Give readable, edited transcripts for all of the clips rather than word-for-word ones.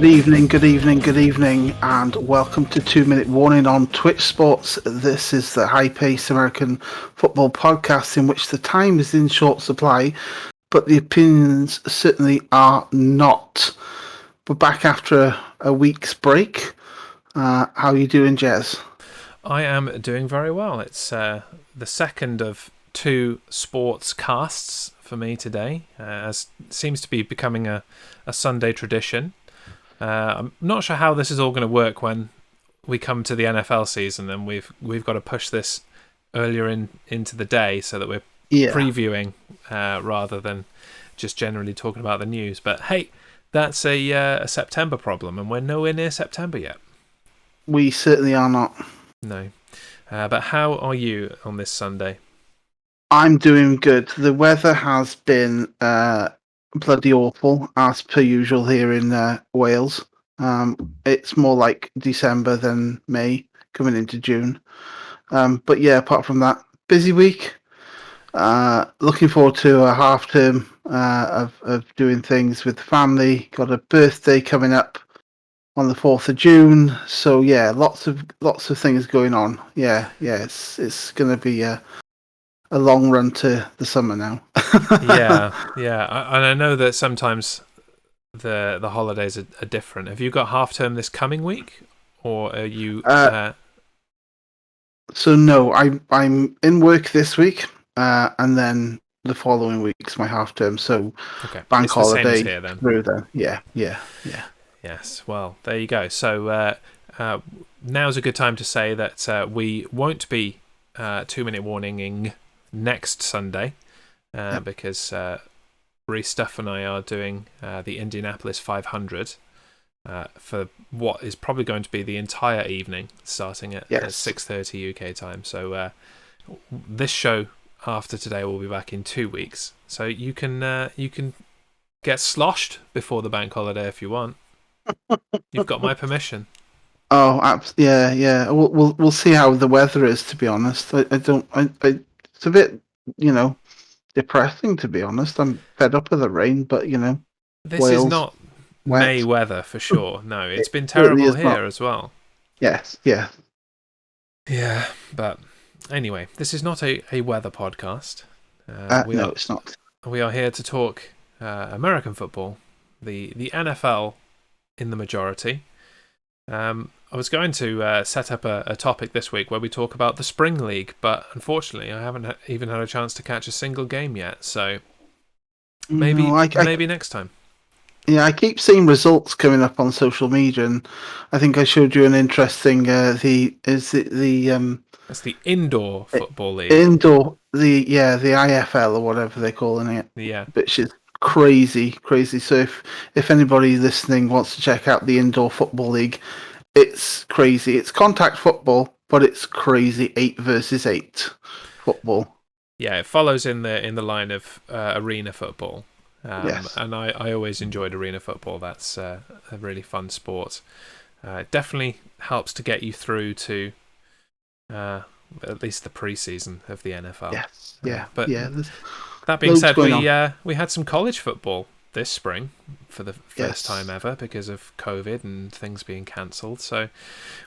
Good evening, and welcome to 2 Minute Warning on Twitch Sports. This is the high-paced American football podcast in which the time is in short supply, but the opinions certainly are not. We're back after a week's break. How are you doing, Jez? I am doing very well. It's the second of two sports casts for me today, as it seems to be becoming a Sunday tradition. I'm not sure how this is all going to work when we come to the NFL season, and we've got to push this earlier into the day so that we're previewing rather than just generally talking about the news. But hey, that's a September problem, and we're nowhere near September yet. We certainly are not. No. But how are you on this Sunday? I'm doing good. The weather has been bloody awful, as per usual here in Wales. It's more like December than May, coming into June. But yeah, apart from that, busy week. Looking forward to a half term of doing things with the family. Got a birthday coming up on the 4th of June. So yeah, lots of things going on. Yeah, it's going to be a long run to the summer now. yeah. And I know that sometimes the holidays are different. Have you got half term this coming week, or are you? So no, I'm in work this week, and then the following week's my half term. So okay. bank it's holiday the same as here, then. Through then. Yeah. Yes. Well, there you go. So now's a good time to say that we won't be 2-minute warninging next Sunday because Reece Stuff and I are doing the Indianapolis 500 for what is probably going to be the entire evening, starting at 6:30 UK time. So this show after today will be back in 2 weeks. So you can get sloshed before the bank holiday if you want. You've got my permission. Oh, yeah. We'll see how the weather is. To be honest, I don't. It's a bit, depressing. To be honest, I'm fed up with the rain. But this Wales, is not wet. May weather for sure. No, it's been terrible here as well. Yes. Yeah. Yeah, but anyway, this is not a weather podcast. No, it's not. We are here to talk American football, the NFL in the majority. I was going to set up a topic this week where we talk about the Spring League, but unfortunately I haven't even had a chance to catch a single game yet, so maybe next time. Yeah, I keep seeing results coming up on social media, and I think I showed you an interesting. That's the Indoor Football League. The IFL or whatever they're calling it. Yeah, which is crazy. So if anybody listening wants to check out the Indoor Football League, it's crazy. It's contact football, but it's crazy 8 versus 8 football. Yeah, it follows in the line of arena football. Yes. And I always enjoyed arena football. That's a really fun sport. It definitely helps to get you through to at least the pre-season of the NFL. Yes. Yeah. But yeah. That being said, we had some college football this spring for the first time ever because of COVID and things being cancelled. So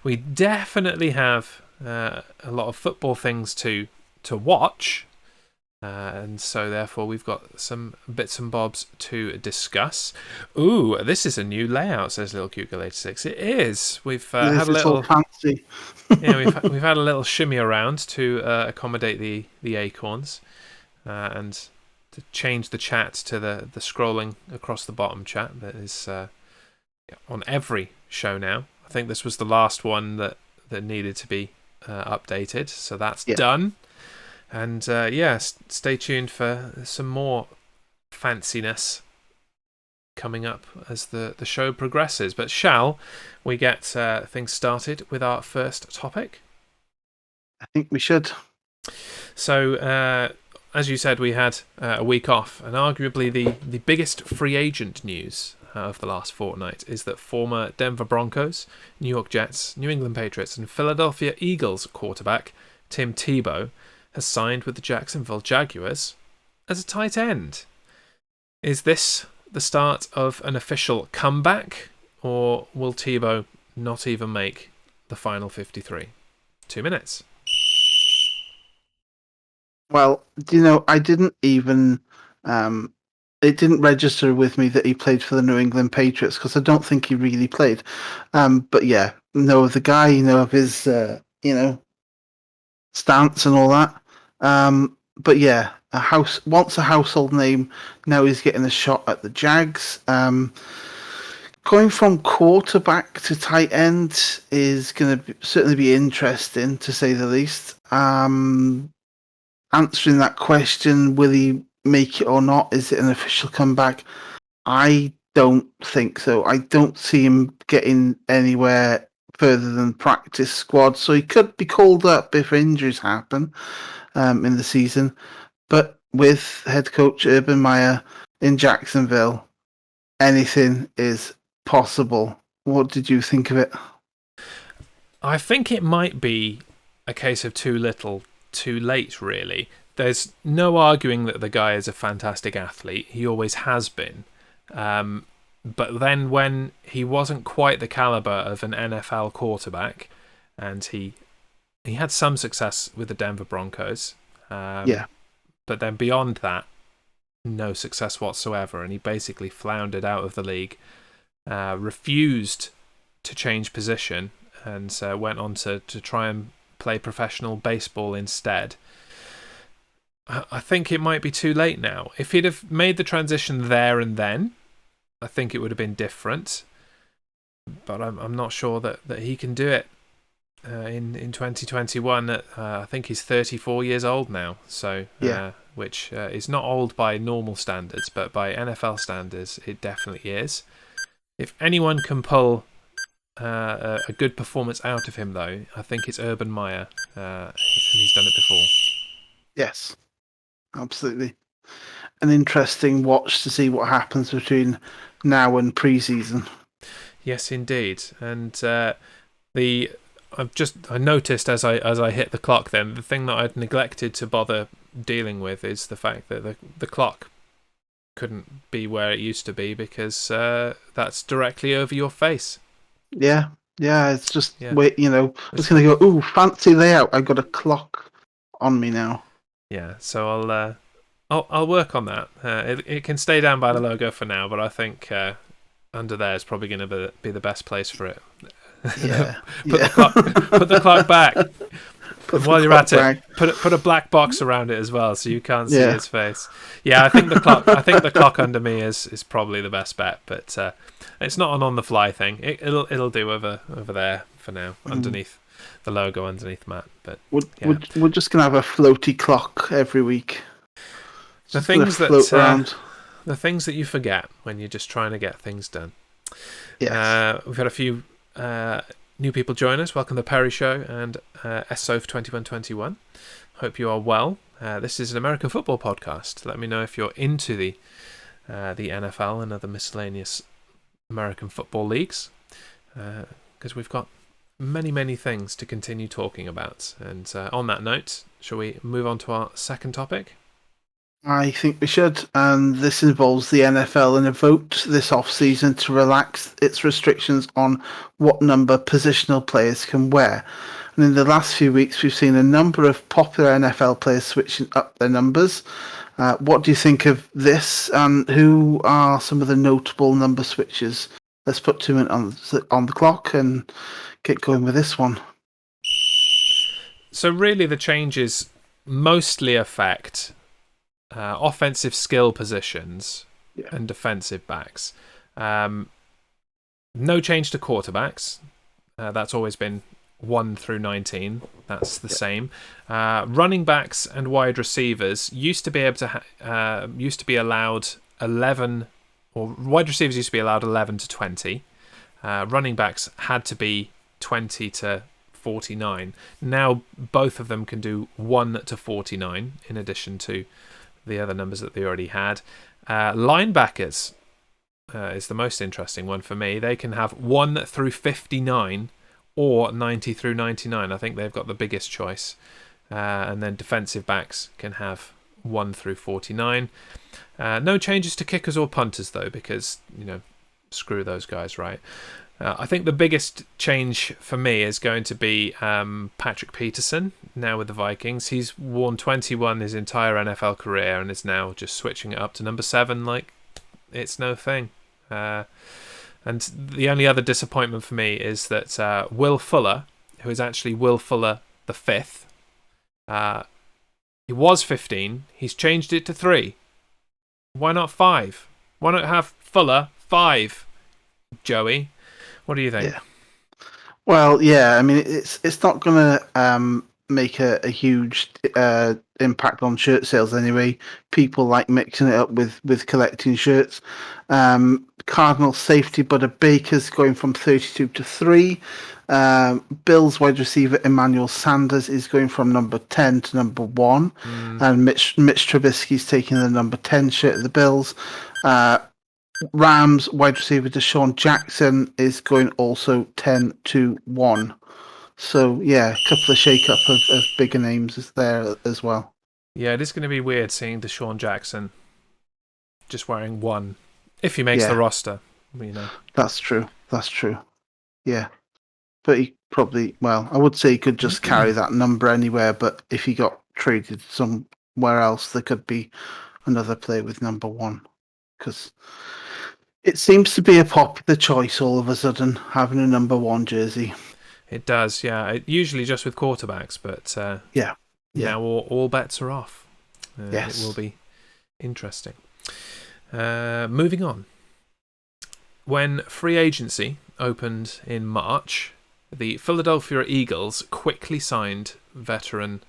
we definitely have a lot of football things to watch. And so, therefore, we've got some bits and bobs to discuss. Ooh, this is a new layout, says Little Cuculator6. It is. We've had a little fancy. we've had a little shimmy around to accommodate the acorns, and to change the chat to the scrolling across the bottom chat that is on every show now. I think this was the last one that needed to be updated, so that's done. And stay tuned for some more fanciness coming up as the show progresses. But shall we get things started with our first topic? I think we should. So, as you said, we had a week off, and arguably the biggest free agent news of the last fortnight is that former Denver Broncos, New York Jets, New England Patriots, and Philadelphia Eagles quarterback Tim Tebow has signed with the Jacksonville Jaguars as a tight end. Is this the start of an official comeback, or will Tebow not even make the final 53? 2 minutes. Well, I didn't even. It didn't register with me that he played for the New England Patriots because I don't think he really played. But yeah, know of the guy, of his, stance and all that. But yeah, once a household name. Now he's getting a shot at the Jags. Going from quarterback to tight end is going to certainly be interesting, to say the least. Answering that question, will he make it or not? Is it an official comeback? I don't think so. I don't see him getting anywhere further than practice squad, so he could be called up if injuries happen in the season. But with head coach Urban Meyer in Jacksonville, anything is possible. What did you think of it? I think it might be a case of too little, too late, really. There's no arguing that the guy is a fantastic athlete. He always has been. But then when he wasn't quite the caliber of an NFL quarterback, and he had some success with the Denver Broncos, Yeah. but then beyond that, no success whatsoever, and he basically floundered out of the league, refused to change position, and went on to try and play professional baseball instead. I think it might be too late now. If he'd have made the transition there and then, I think it would have been different. But I'm not sure that he can do it in 2021. I think he's 34 years old now, so which is not old by normal standards, but by NFL standards, it definitely is. If anyone can pull a good performance out of him, though, I think it's Urban Meyer, and he's done it before. Yes, absolutely. An interesting watch to see what happens between now and pre-season. Yes, indeed. And I noticed as I hit the clock, then the thing that I'd neglected to bother dealing with is the fact that the clock couldn't be where it used to be, because that's directly over your face. Yeah, it's just wait. I was going to go. Ooh, fancy layout! I've got a clock on me now. Yeah, so I'll work on that. It can stay down by the logo for now, but I think under there is probably going to be the best place for it. Yeah. Put the clock back. While you're at it, put a black box around it as well, so you can't see his face. Yeah, I think the clock under me is probably the best bet, but it's not an on the fly thing. It'll do over there for now, underneath the logo, underneath Matt. But we're just gonna have a floaty clock every week. The things that you forget when you're just trying to get things done. Yes. We've had a few new people join us. Welcome to the Perry Show and SOF 2121. Hope you are well. This is an American football podcast. Let me know if you're into the NFL and other miscellaneous American football leagues, because we've got many things to continue talking about. And on that note, shall we move on to our second topic? I think we should, and this involves the NFL in a vote this off-season to relax its restrictions on what number positional players can wear. And in the last few weeks, we've seen a number of popular NFL players switching up their numbers. What do you think of this, and who are some of the notable number switches? Let's put 2 minutes on the clock and get going with this one. So really the changes mostly affect offensive skill positions and defensive backs. No change to quarterbacks. That's always been 1 through 19. That's the same. Running backs and wide receivers used to be able to used to be allowed 11, or wide receivers used to be allowed 11 to 20. Running backs had to be 20 to 49. Now both of them can do 1 to 49 in addition to the other numbers that they already had. Linebackers is the most interesting one for me. They can have 1 through 59 or 90 through 99. I think they've got the biggest choice. And then defensive backs can have 1 through 49. No changes to kickers or punters, though, because screw those guys, right? I think the biggest change for me is going to be Patrick Peterson, now with the Vikings. He's worn 21 his entire NFL career and is now just switching it up to number 7 like it's no thing. And the only other disappointment for me is that Will Fuller, who is actually Will Fuller the 5th, he was 15. He's changed it to 3. Why not 5? Why not have Fuller 5, Joey? What do you think? Yeah. Well, yeah. I mean, it's not going to make a huge impact on shirt sales anyway. People like mixing it up with collecting shirts. Cardinals safety Butter Baker's going from 32 to 3. Bills wide receiver Emmanuel Sanders is going from number 10 to number 1. And Mitch Trubisky's taking the number 10 shirt of the Bills. Rams wide receiver Deshaun Jackson is going also 10 to 1. So, yeah, a couple of shake-up of bigger names is there as well. Yeah, it is going to be weird seeing Deshaun Jackson just wearing 1, if he makes the roster. You know. That's true. Yeah. But he probably, well, I would say he could just carry that number anywhere, but if he got traded somewhere else, there could be another player with number 1. Because it seems to be a popular choice all of a sudden, having a number 1 jersey. It does, yeah. Usually just with quarterbacks, but now all bets are off. Yes. It will be interesting. Moving on. When free agency opened in March, the Philadelphia Eagles quickly signed veteran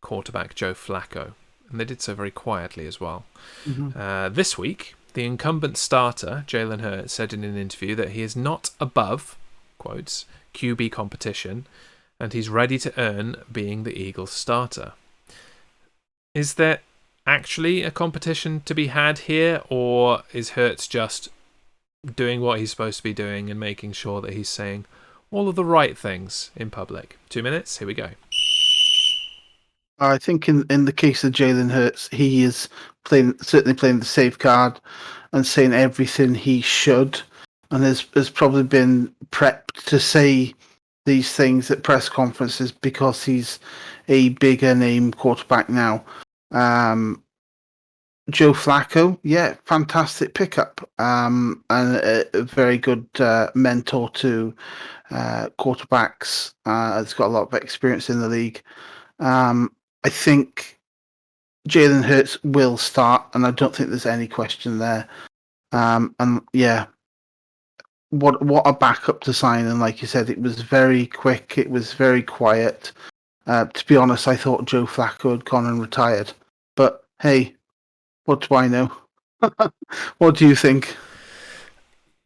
quarterback Joe Flacco, and they did so very quietly as well. This week, the incumbent starter, Jalen Hurts, said in an interview that he is not above, quotes, QB competition, and he's ready to earn being the Eagles starter. Is there actually a competition to be had here, or is Hurts just doing what he's supposed to be doing and making sure that he's saying all of the right things in public? 2 minutes, here we go. I think in the case of Jalen Hurts, he is certainly playing the safe card and saying everything he should, and has probably been prepped to say these things at press conferences because he's a bigger name quarterback now. Joe Flacco, yeah, fantastic pickup, and a very good mentor to quarterbacks. Has got a lot of experience in the league. I think Jalen Hurts will start, and I don't think there's any question there. And yeah, what a backup to sign. And like you said, it was very quick. It was very quiet. To be honest, I thought Joe Flacco had gone and retired. But hey, what do I know? What do you think?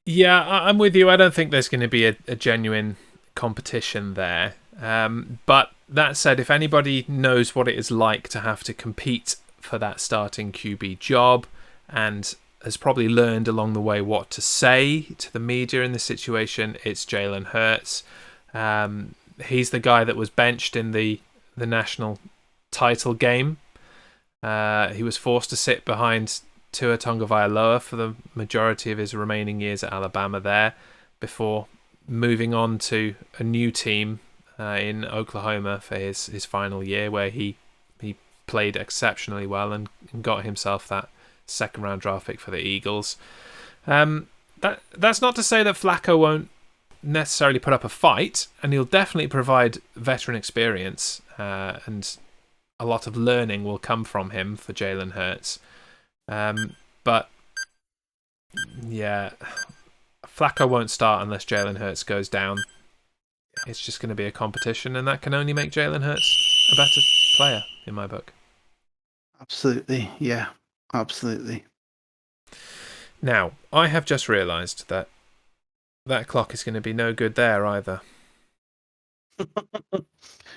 Yeah, I'm with you. I don't think there's going to be a genuine competition there. But that said, if anybody knows what it is like to have to compete for that starting QB job and has probably learned along the way what to say to the media in this situation, it's Jalen Hurts. He's the guy that was benched in the national title game. He was forced to sit behind Tua Tagovailoa for the majority of his remaining years at Alabama there, before moving on to a new team in Oklahoma for his final year, where he played exceptionally well and got himself that second round draft pick for the Eagles. That's not to say that Flacco won't necessarily put up a fight, and he'll definitely provide veteran experience, and a lot of learning will come from him for Jalen Hurts. But yeah, Flacco won't start unless Jalen Hurts goes down. It's just going to be a competition, and that can only make Jalen Hurts a better player, in my book. Absolutely, yeah, absolutely. Now, I have just realised that clock is going to be no good there either.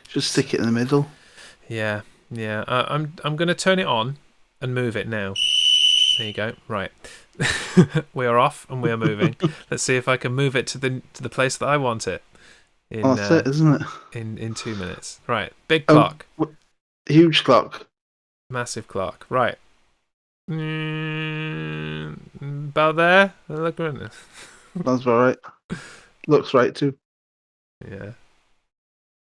Just stick it in the middle. Yeah. I'm going to turn it on and move it now. There you go. Right. We are off and we are moving. Let's see if I can move it to the place that I want it. That's it, isn't it? In 2 minutes. Right. Big clock. Huge clock. Massive clock. Right. About there. Look at this. That's all right. Looks right too. Yeah.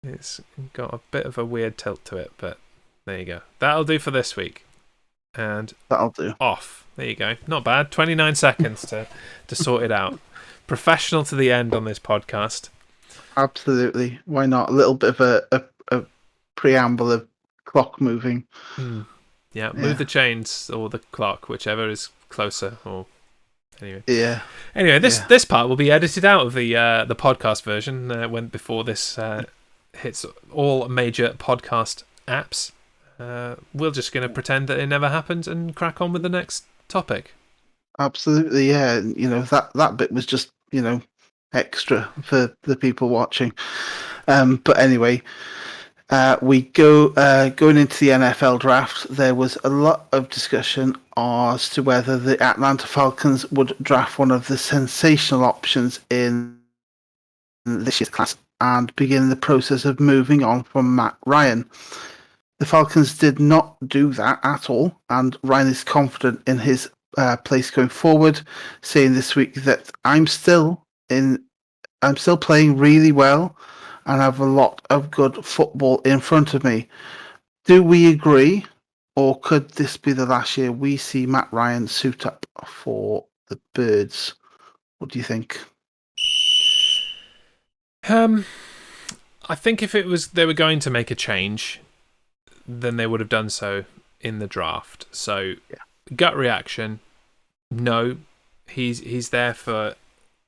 It's got a bit of a weird tilt to it, but there you go. That'll do for this week. And That'll do. off. There you go. Not bad. 29 seconds to sort it out. Professional to the end on this podcast. Absolutely. Why not? A little bit of a preamble of clock moving. Yeah, move the chains or the clock, whichever is closer. Or anyway. Yeah. Anyway, this part will be edited out of the podcast version when before this hits all major podcast apps. We're just going to pretend that it never happened and crack on with the next topic. Absolutely, yeah. That bit was just extra for the people watching. But anyway, we going into the NFL draft. There was a lot of discussion as to whether the Atlanta Falcons would draft one of the sensational options in this year's class and begin the process of moving on from Matt Ryan. The Falcons did not do that at all, and Ryan is confident in his place going forward, saying this week that I'm still playing really well and have a lot of good football in front of me. Do we agree, or could this be the last year we see Matt Ryan suit up for the Birds? What do you think? I think if it was they were going to make a change, then they would have done so in the draft. So, gut reaction, no, he's there for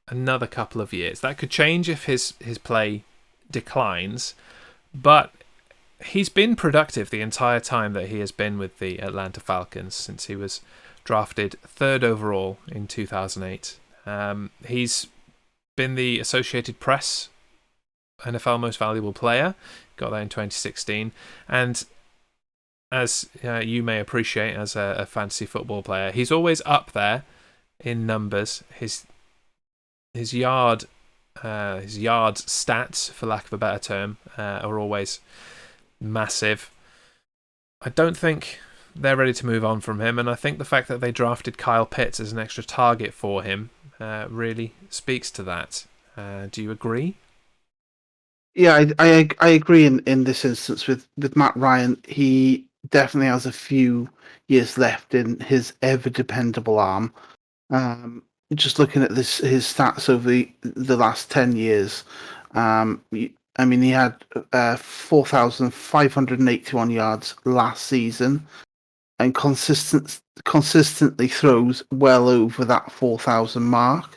another couple of years. That could change if his play declines, but he's been productive the entire time that he has been with the Atlanta Falcons since he was drafted 3rd overall in 2008. He's been the Associated Press NFL Most Valuable Player, got that in 2016, and as you may appreciate as a fantasy football player, he's always up there in numbers. His yards stats, for lack of a better term, are always massive. I don't think they're ready to move on from him, and I think the fact that they drafted Kyle Pitts as an extra target for him really speaks to that. Do you agree? Yeah, I agree in this instance with Matt Ryan. He definitely has a few years left in his ever dependable arm. Just looking at his stats over the last 10 years, he had 4,581 yards last season, and consistently throws well over that 4,000 mark.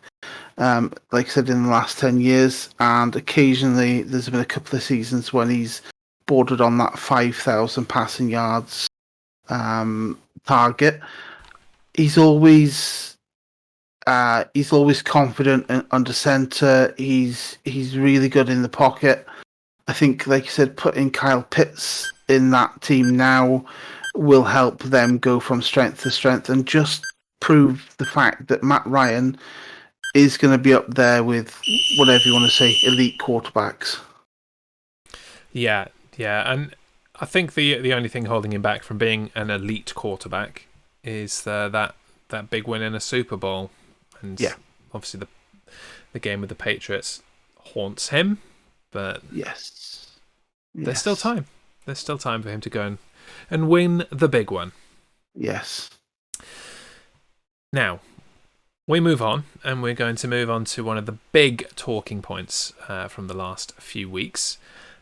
Like I said, in the last 10 years, and occasionally there's been a couple of seasons when he's bordered on that 5,000 passing yards target. He's always confident under center. He's really good in the pocket. I think, like you said, putting Kyle Pitts in that team now will help them go from strength to strength and just prove the fact that Matt Ryan is going to be up there with whatever you want to say, elite quarterbacks. Yeah, and I think the only thing holding him back from being an elite quarterback is that big win in a Super Bowl, and obviously the game with the Patriots haunts him, but there's still time. There's still time for him to go and win the big one. Yes. Now, we move on, and we're going to move on to one of the big talking points from the last few weeks,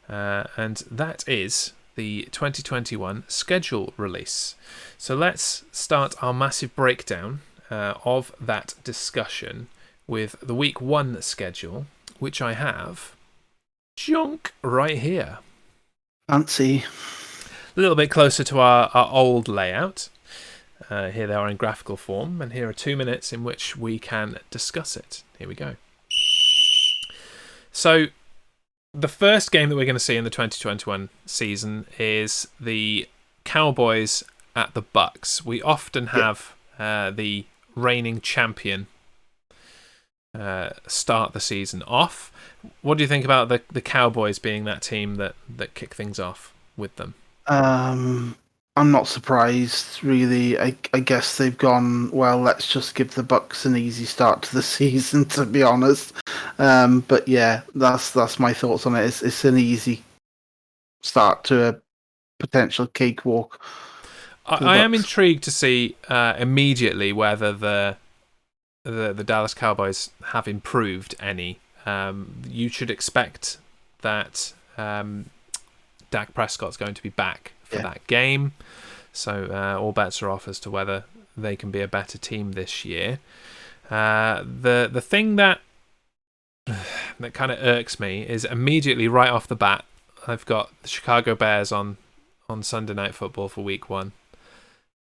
and that is the 2021 schedule release. So let's start our massive breakdown of that discussion with the Week 1 schedule, which I have junk right here. Fancy. A little bit closer to our old layout. Here they are in graphical form, and here are 2 minutes in which we can discuss it. Here we go. So, the first game that we're going to see in the 2021 season is the Cowboys at the Bucks. We often have the reigning champion start the season off. What do you think about the Cowboys being that team that kick things off with them? I'm not surprised, really. I guess they've gone, well, let's just give the Bucks an easy start to the season, to be honest. But yeah, that's my thoughts on it. It's an easy start to a potential cakewalk for the I am Bucks. intrigued to see immediately whether the Dallas Cowboys have improved any. You should expect that Dak Prescott's going to be back for Yeah. that game. So all bets are off as to whether they can be a better team this year. The thing that kind of irks me is immediately right off the bat, I've got the Chicago Bears on Sunday Night Football for Week 1,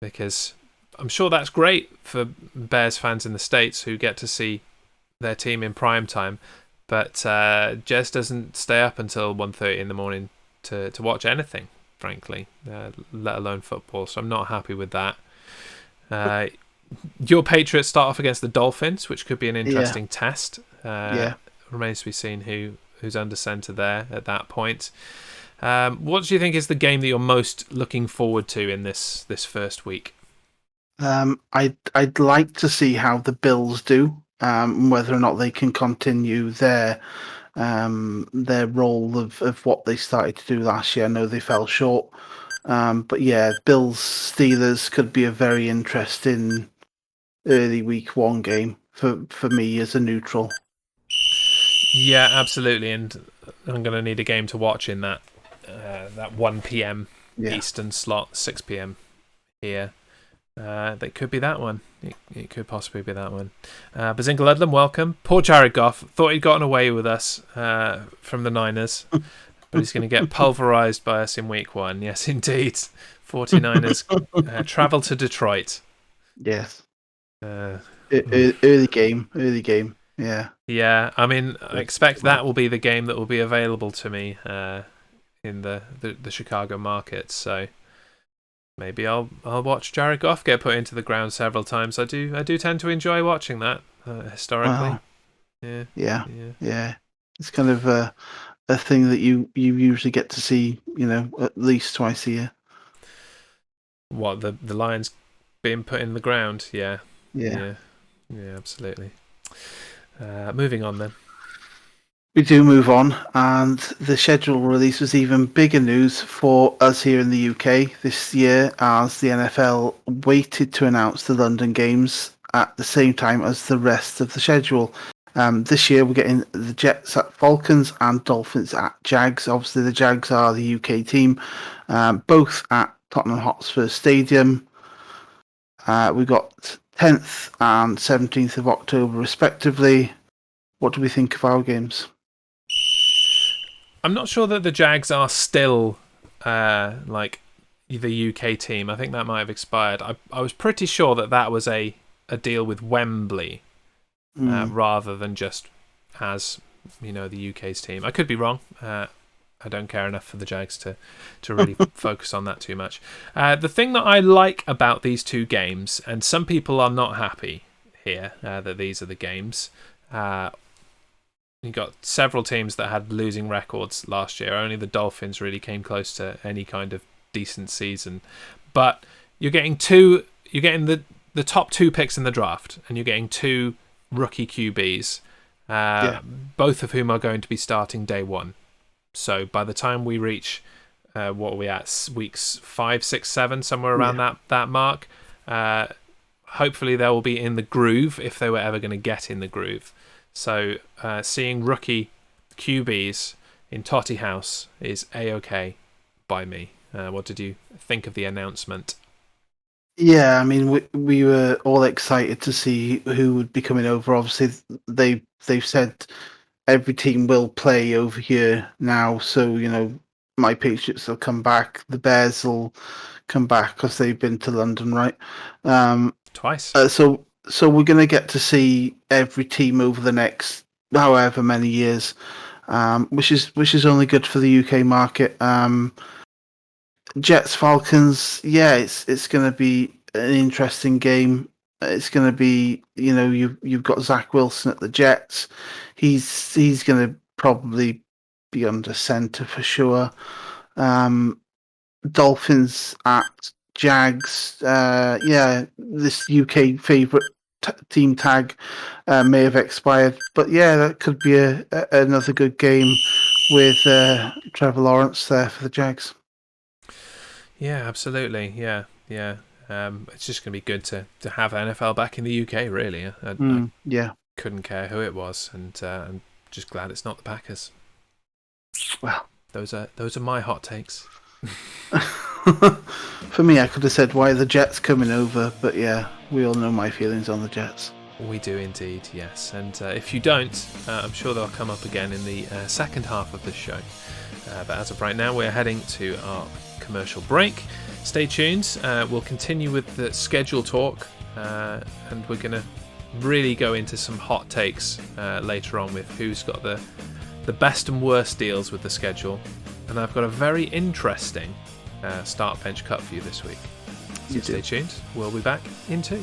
because I'm sure that's great for Bears fans in the States who get to see their team in prime time, but Jez doesn't stay up until 1:30 in the morning to watch anything, frankly, let alone football. So I'm not happy with that. Your Patriots start off against the Dolphins, which could be an interesting test. Yeah. Remains to be seen who's under centre there at that point. What do you think is the game that you're most looking forward to in this first week? I'd like to see how the Bills do, whether or not they can continue their role of what they started to do last year. I know they fell short, but yeah, Bills Steelers could be a very interesting early Week 1 game for me as a neutral. Yeah, absolutely, and I'm going to need a game to watch in that 1 p.m. Eastern slot, 6 p.m. here. That could be that one. It could possibly be that one. Bazinga Ludlam, welcome. Poor Jared Goff. Thought he'd gotten away with us from the Niners, but he's going to get pulverised by us in Week 1. Yes, indeed. 49ers travel to Detroit. Yes. Early game. Yeah. Yeah, I mean, I expect that will be the game that will be available to me in the Chicago market. So maybe I'll watch Jared Goff get put into the ground several times. I do tend to enjoy watching that historically. Wow. Yeah. It's kind of a thing that you usually get to see, at least twice a year. What, the Lions being put in the ground? Yeah, absolutely. Moving on then. We do move on, and the schedule release was even bigger news for us here in the UK this year, as the NFL waited to announce the London games at the same time as the rest of the schedule. This year we're getting the Jets at Falcons and Dolphins at Jags. Obviously the Jags are the UK team, both at Tottenham Hotspur Stadium. We got 10th and 17th of October respectively. What do we think of our games? I'm not sure that the Jags are still like the UK team. I think that might have expired. I was pretty sure that was a deal with Wembley rather than just as the UK's team. I could be wrong. I don't care enough for the Jags to really focus on that too much. The thing that I like about these two games, and some people are not happy here that these are the games. You got several teams that had losing records last year. Only the Dolphins really came close to any kind of decent season. But you're getting the top 2 picks in the draft, and you're getting 2 rookie QBs, both of whom are going to be starting day 1. So by the time we reach what are we at, weeks 5, 6, 7, somewhere around that mark, hopefully they will be in the groove if they were ever going to get in the groove. So seeing rookie QBs in Totty House is A-OK by me. What did you think of the announcement? Yeah, I mean, we were all excited to see who would be coming over. Obviously, they've said every team will play over here now. So, my Patriots will come back. The Bears will come back because they've been to London, right? Twice. So we're going to get to see every team over the next however many years, which is only good for the UK market. Jets Falcons, it's going to be an interesting game. It's going to be, you've got Zach Wilson at the Jets. He's going to probably be under centre for sure. Dolphins at Jags. This UK favourite team tag may have expired, but yeah, that could be another good game with Trevor Lawrence there for the Jags. Yeah, absolutely. Yeah. It's just going to be good to have NFL back in the UK. Really, I Yeah. couldn't care who it was, and I'm just glad it's not the Packers. Well, those are my hot takes. For me, I could have said, why are the Jets coming over? But yeah, we all know my feelings on the Jets. We do indeed, yes. And if you don't, I'm sure they'll come up again in the second half of the show. But as of right now, we're heading to our commercial break. Stay tuned. We'll continue with the schedule talk, and we're going to really go into some hot takes later on with who's got the best and worst deals with the schedule. And I've got a very interesting start bench cut for you this week. So stay tuned. We'll be back in 2.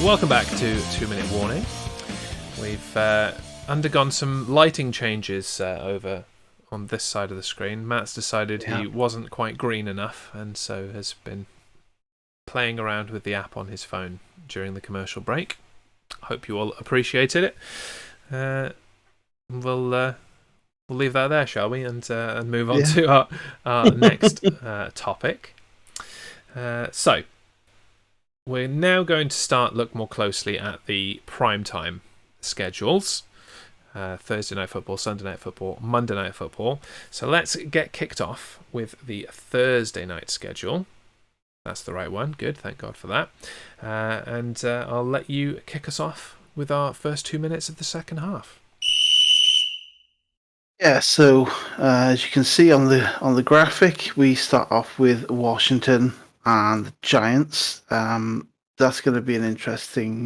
Welcome back to 2 Minute Warning. We've undergone some lighting changes over on this side of the screen. Matt's decided he wasn't quite green enough, and so has been playing around with the app on his phone during the commercial break. Hope you all appreciated it. We'll leave that there, shall we? And move on to our next topic. So we're now going to look more closely at the primetime schedules. Thursday Night Football, Sunday Night Football, Monday Night Football. So let's get kicked off with the Thursday night schedule. That's the right one. Good, thank God for that. And I'll let you kick us off with our first 2 minutes of the second half. Yeah, so as you can see on the graphic, we start off with Washington and the Giants. That's going to be an interesting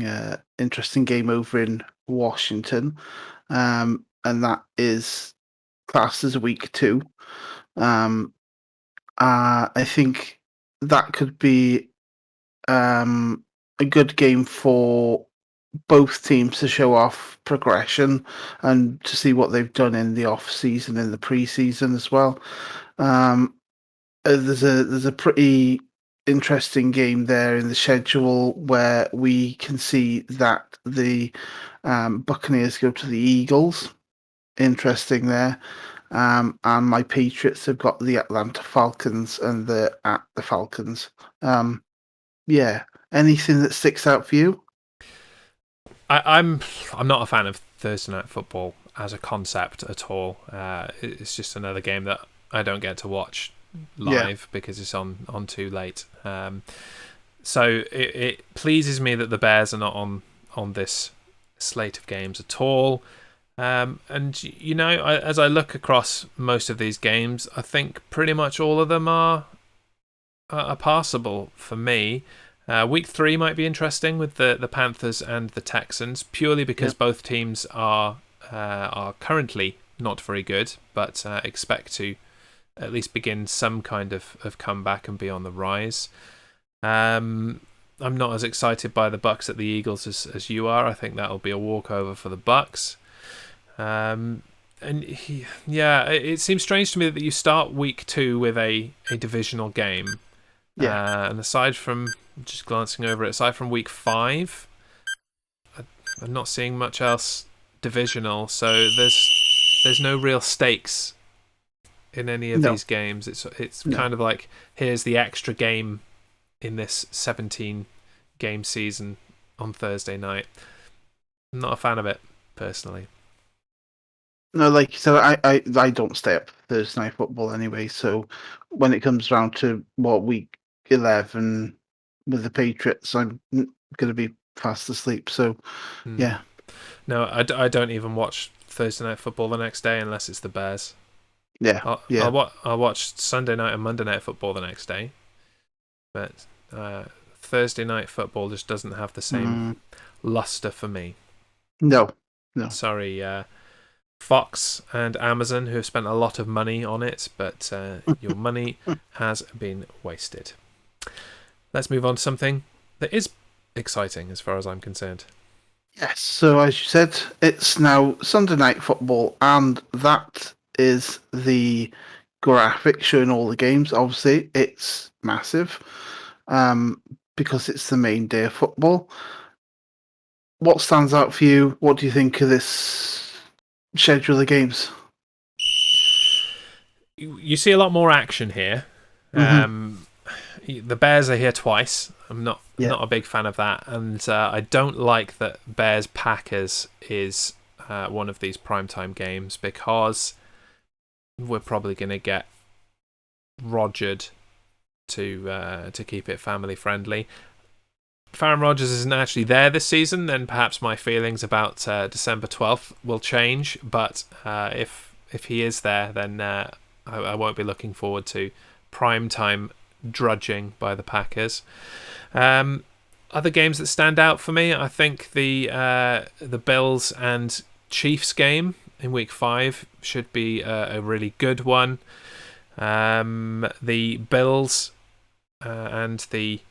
game over in Washington, and that is classed as week 2. I think that could be a good game for both teams to show off progression and to see what they've done in the off season, in the pre-season as well. There's a pretty interesting game there in the schedule where we can see that the Buccaneers go to the Eagles. Interesting there. And my Patriots have got the Atlanta Falcons and they're at the Falcons. Yeah. Anything that sticks out for you? I'm not a fan of Thursday night football as a concept at all. It's just another game that I don't get to watch live because it's on too late. So it pleases me that the Bears are not on this slate of games at all. And as I look across most of these games, I think pretty much all of them are passable for me. Week 3 might be interesting with the Panthers and the Texans, purely because both teams are currently not very good, but expect to at least begin some kind of comeback and be on the rise. I'm not as excited by the Bucks at the Eagles as you are. I think that'll be a walkover for the Bucks. It seems strange to me that you start week 2 with a divisional game. And aside from just glancing over it, aside from week 5, I'm not seeing much else divisional. So there's no real stakes in any of these games. It's kind of like, here's the extra game in this 17 game season on Thursday night. I'm not a fan of it personally. No, like you said, I don't stay up for Thursday night football anyway. So when it comes around to week 11 with the Patriots, I'm going to be fast asleep. So yeah. No, I don't even watch Thursday night football the next day unless it's the Bears. Yeah, I'll watch Sunday night and Monday night football the next day, but Thursday night football just doesn't have the same luster for me. No. Sorry, Fox and Amazon, who have spent a lot of money on it, but your money has been wasted. Let's move on to something that is exciting as far as I'm concerned. Yes, so as you said, it's now Sunday night football, and that is the graphic showing all the games. Obviously, it's massive because it's the main day of football. What stands out for you? What do you think of this schedule of games? You see a lot more action here. The Bears are here twice. I'm not a big fan of that, and I don't like that Bears Packers is one of these primetime games because we're probably going to get rogered to keep it family friendly. If Aaron Rodgers isn't actually there this season, then perhaps my feelings about December 12th will change. But if he is there, then I won't be looking forward to primetime drudging by the Packers. Other games that stand out for me, I think the Bills and Chiefs game in week 5 should be a really good one. The Bills and the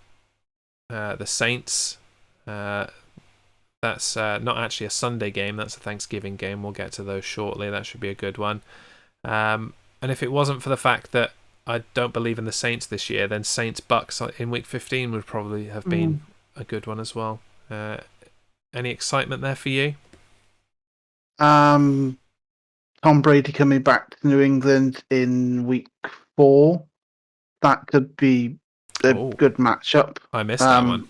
Saints. That's not actually a Sunday game. That's a Thanksgiving game. We'll get to those shortly. That should be a good one. And if it wasn't for the fact that I don't believe in the Saints this year, then Saints Bucks in week 15 would probably have been a good one as well. Any excitement there for you? Tom Brady coming back to New England in week 4. That could be a good matchup. I missed that one.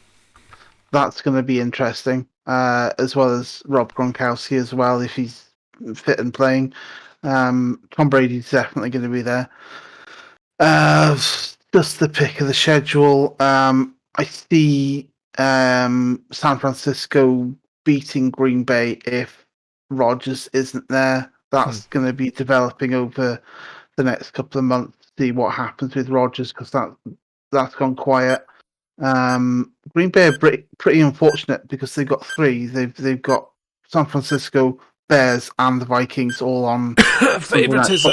That's going to be interesting, as well as Rob Gronkowski as well, if he's fit and playing. Tom Brady's definitely going to be there. Just the pick of the schedule. I see San Francisco beating Green Bay if Rodgers isn't there. That's going to be developing over the next couple of months to see what happens with Rodgers, because that's gone quiet. Green Bay are pretty unfortunate because they've got 3. They've got San Francisco, Bears, and the Vikings all on favoritism.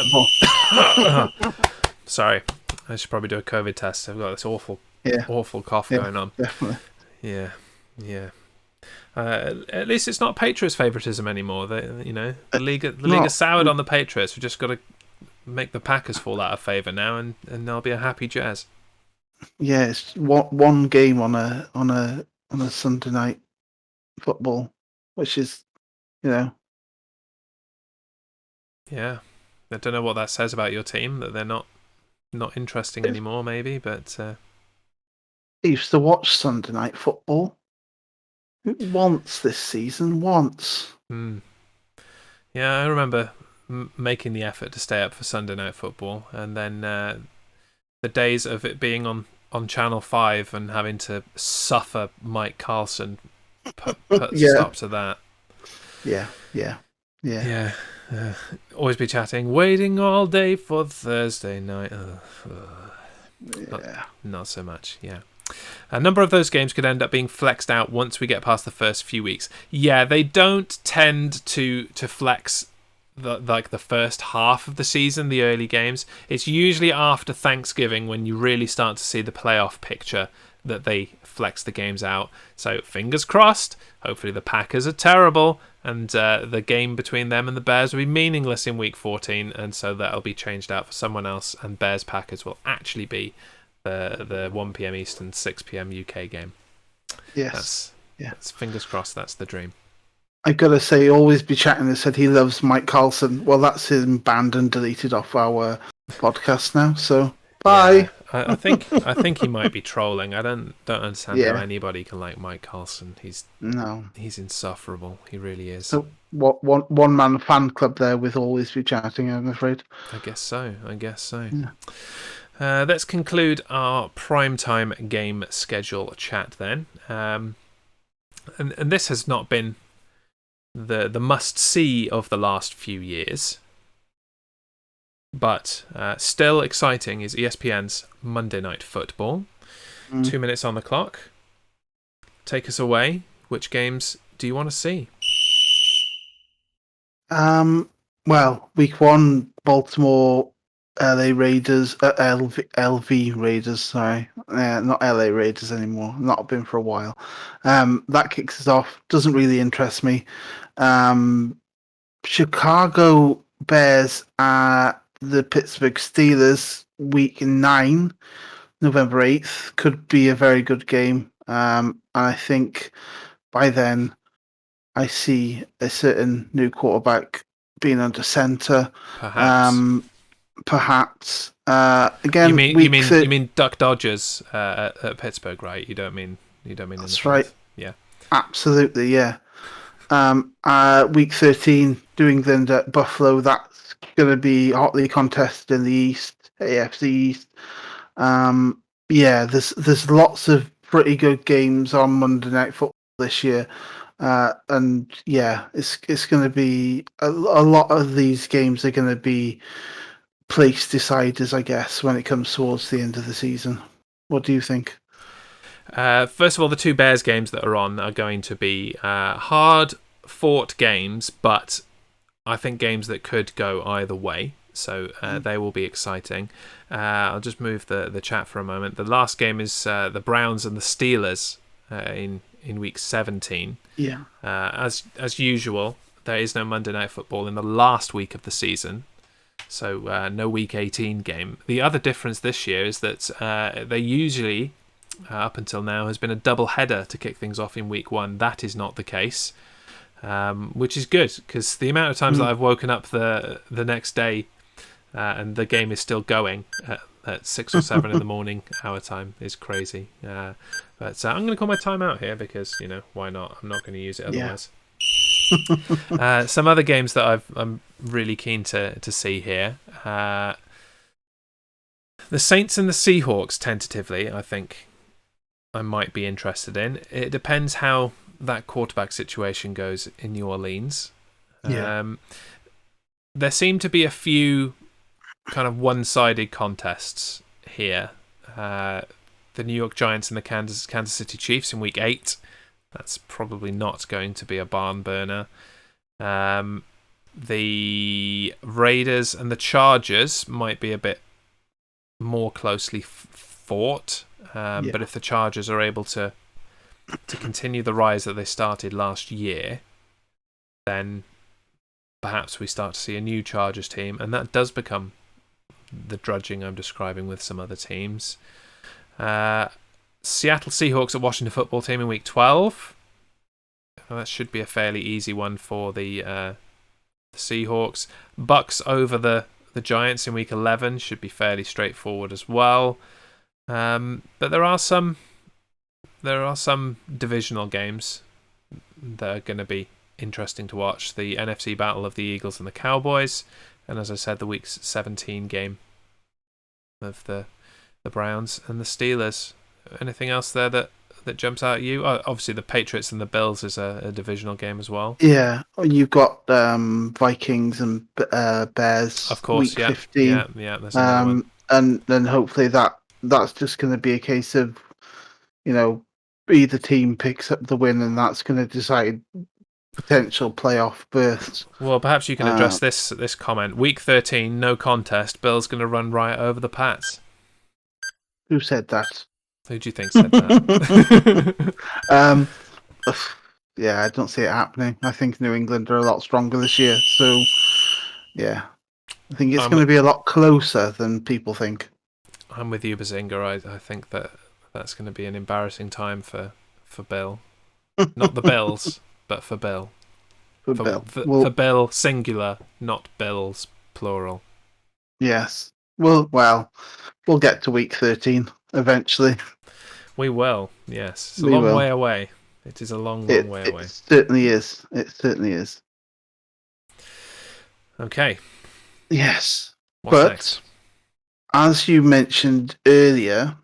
Sorry, I should probably do a COVID test. I've got this awful cough going on. Definitely. Yeah. At least it's not Patriots favoritism anymore. The league is soured on the Patriots. We've just got to make the Packers fall out of favour now, and they'll be a happy Jazz. Yeah, it's one game on a Sunday night football, which is, Yeah, I don't know what that says about your team, that they're not interesting anymore, maybe, but I used to watch Sunday night football once this season, once. Yeah, I remember making the effort to stay up for Sunday night football, and then the days of it being on Channel 5 and having to suffer Mike Carlson put stop to that. Yeah. Always be chatting, waiting all day for Thursday night. Not so much, yeah. A number of those games could end up being flexed out once we get past the first few weeks. Yeah, they don't tend to flex the first half of the season, the early games. It's usually after Thanksgiving when you really start to see the playoff picture that they flex the games out. So fingers crossed. Hopefully the Packers are terrible, and the game between them and the Bears will be meaningless in Week 14, and so that'll be changed out for someone else, and Bears-Packers will actually be the 1 p.m. Eastern, 6 p.m. UK game. Yes. That's fingers crossed. That's the dream. I gotta say, always be chatting that said he loves Mike Carlson. Well, that's him banned and deleted off our podcast now. So bye. Yeah, I think he might be trolling. I don't understand how anybody can like Mike Carlson. He's insufferable. He really is. So one man fan club there with always be chatting, I'm afraid. I guess so. Yeah. Let's conclude our primetime game schedule chat then. And this has not been the must-see of the last few years, but still exciting is ESPN's Monday Night Football. 2 minutes on the clock. Take us away. Which games do you want to see? Well, week 1, Baltimore, LA Raiders, LV Raiders, sorry. Not LA Raiders anymore. Not been for a while. That kicks us off. Doesn't really interest me. Chicago Bears at the Pittsburgh Steelers, week 9, November 8th, could be a very good game. And I think by then I see a certain new quarterback being under center. Perhaps. Again, you mean Duck Dodgers at Pittsburgh, right? You don't mean that's right. Yeah, absolutely, yeah. Week 13, New England at Buffalo. That's going to be hotly contested in the East, AFC East. There's lots of pretty good games on Monday Night Football this year. And yeah, it's going to be a lot of these games are going to be place deciders, I guess, when it comes towards the end of the season. What do you think? First of all, the 2 Bears games that are on are going to be hard-fought games, but I think games that could go either way. So they will be exciting. I'll just move the chat for a moment. The last game is the Browns and the Steelers in week 17. Yeah. As usual, there is no Monday Night Football in the last week of the season. So no week 18 game. The other difference this year is that they usually, up until now, has been a double header to kick things off in week 1. That is not the case, which is good, because the amount of times that I've woken up the next day and the game is still going at 6 or 7 in the morning our time is crazy. But I'm going to call my time out here because, why not? I'm not going to use it otherwise. Some other games that I'm really keen to see here. The Saints and the Seahawks, tentatively, I think I might be interested in. It depends how that quarterback situation goes in New Orleans. There seem to be a few kind of one-sided contests here. The New York Giants and the Kansas City Chiefs in week 8. That's probably not going to be a barn burner. The Raiders and the Chargers might be a bit more closely fought. But if the Chargers are able to continue the rise that they started last year, then perhaps we start to see a new Chargers team, and that does become the drudging I'm describing with some other teams. Seattle Seahawks at Washington Football Team in Week 12. Well, that should be a fairly easy one for the Seahawks. Bucks over the Giants in Week 11 should be fairly straightforward as well. But there are some divisional games that are going to be interesting to watch. The NFC battle of the Eagles and the Cowboys, and as I said, the Week 17 game of the Browns and the Steelers. Anything else there that jumps out at you? Obviously, the Patriots and the Bills is a divisional game as well. Yeah, you've got Vikings and Bears. Of course, Week 15. Yeah. There's another one. And then hopefully that's just going to be a case of, either team picks up the win, and that's going to decide potential playoff berths. Well, perhaps you can address this comment. Week 13, no contest. Bill's going to run right over the Pats. Who said that? Who do you think said that? Yeah, I don't see it happening. I think New England are a lot stronger this year. So, yeah. I think it's going to be a lot closer than people think. I'm with you, Bazinga. I think that's going to be an embarrassing time for Bill. Not the Bills, but for Bill. For Bill. For Bill, singular, not Bills, plural. Yes. Well, we'll get to Week 13 eventually. We will, yes. It's a long way away. It is a long way away. It certainly is. It certainly is. Okay. Yes. What's next? As you mentioned earlier,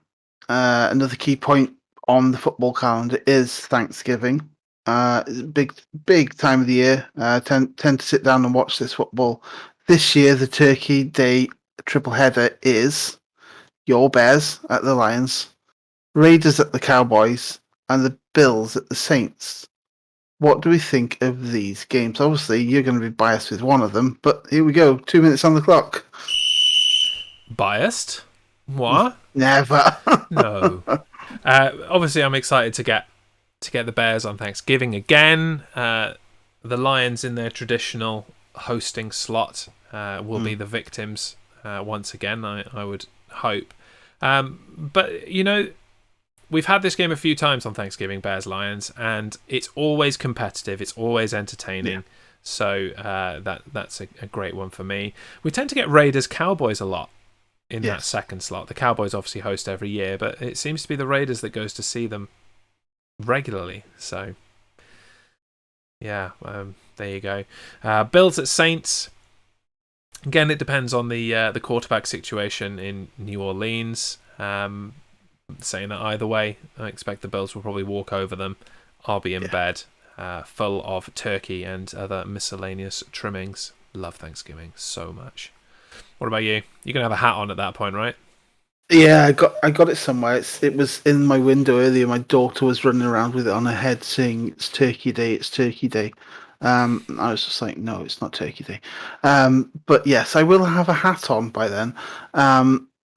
another key point on the football calendar is Thanksgiving. It's a big time of the year. Tend to sit down and watch this football. This year, the Turkey Day triple header is your Bears at the Lions, Raiders at the Cowboys, and the Bills at the Saints. What do we think of these games? Obviously, you're going to be biased with one of them, but here we go. 2 minutes on the clock. Biased? What? Never. No. Obviously, I'm excited to get the Bears on Thanksgiving again. The Lions in their traditional hosting slot will be the victims once again, I would hope. But, we've had this game a few times on Thanksgiving, Bears-Lions, and it's always competitive. It's always entertaining. Yeah. So that's a great one for me. We tend to get Raiders-Cowboys a lot in that second slot. The Cowboys obviously host every year, but it seems to be the Raiders that goes to see them regularly. So, yeah, there you go. Bills at Saints. Again, it depends on the quarterback situation in New Orleans. Saying that either way, I expect the Bills will probably walk over them. I'll be in bed, full of turkey and other miscellaneous trimmings. Love Thanksgiving so much. What about you? You're gonna have a hat on at that point, right? Yeah, I got it somewhere. It was in my window earlier. My daughter was running around with it on her head, saying "It's Turkey Day, it's Turkey Day." I was just like, "No, it's not Turkey Day." But yes, I will have a hat on by then.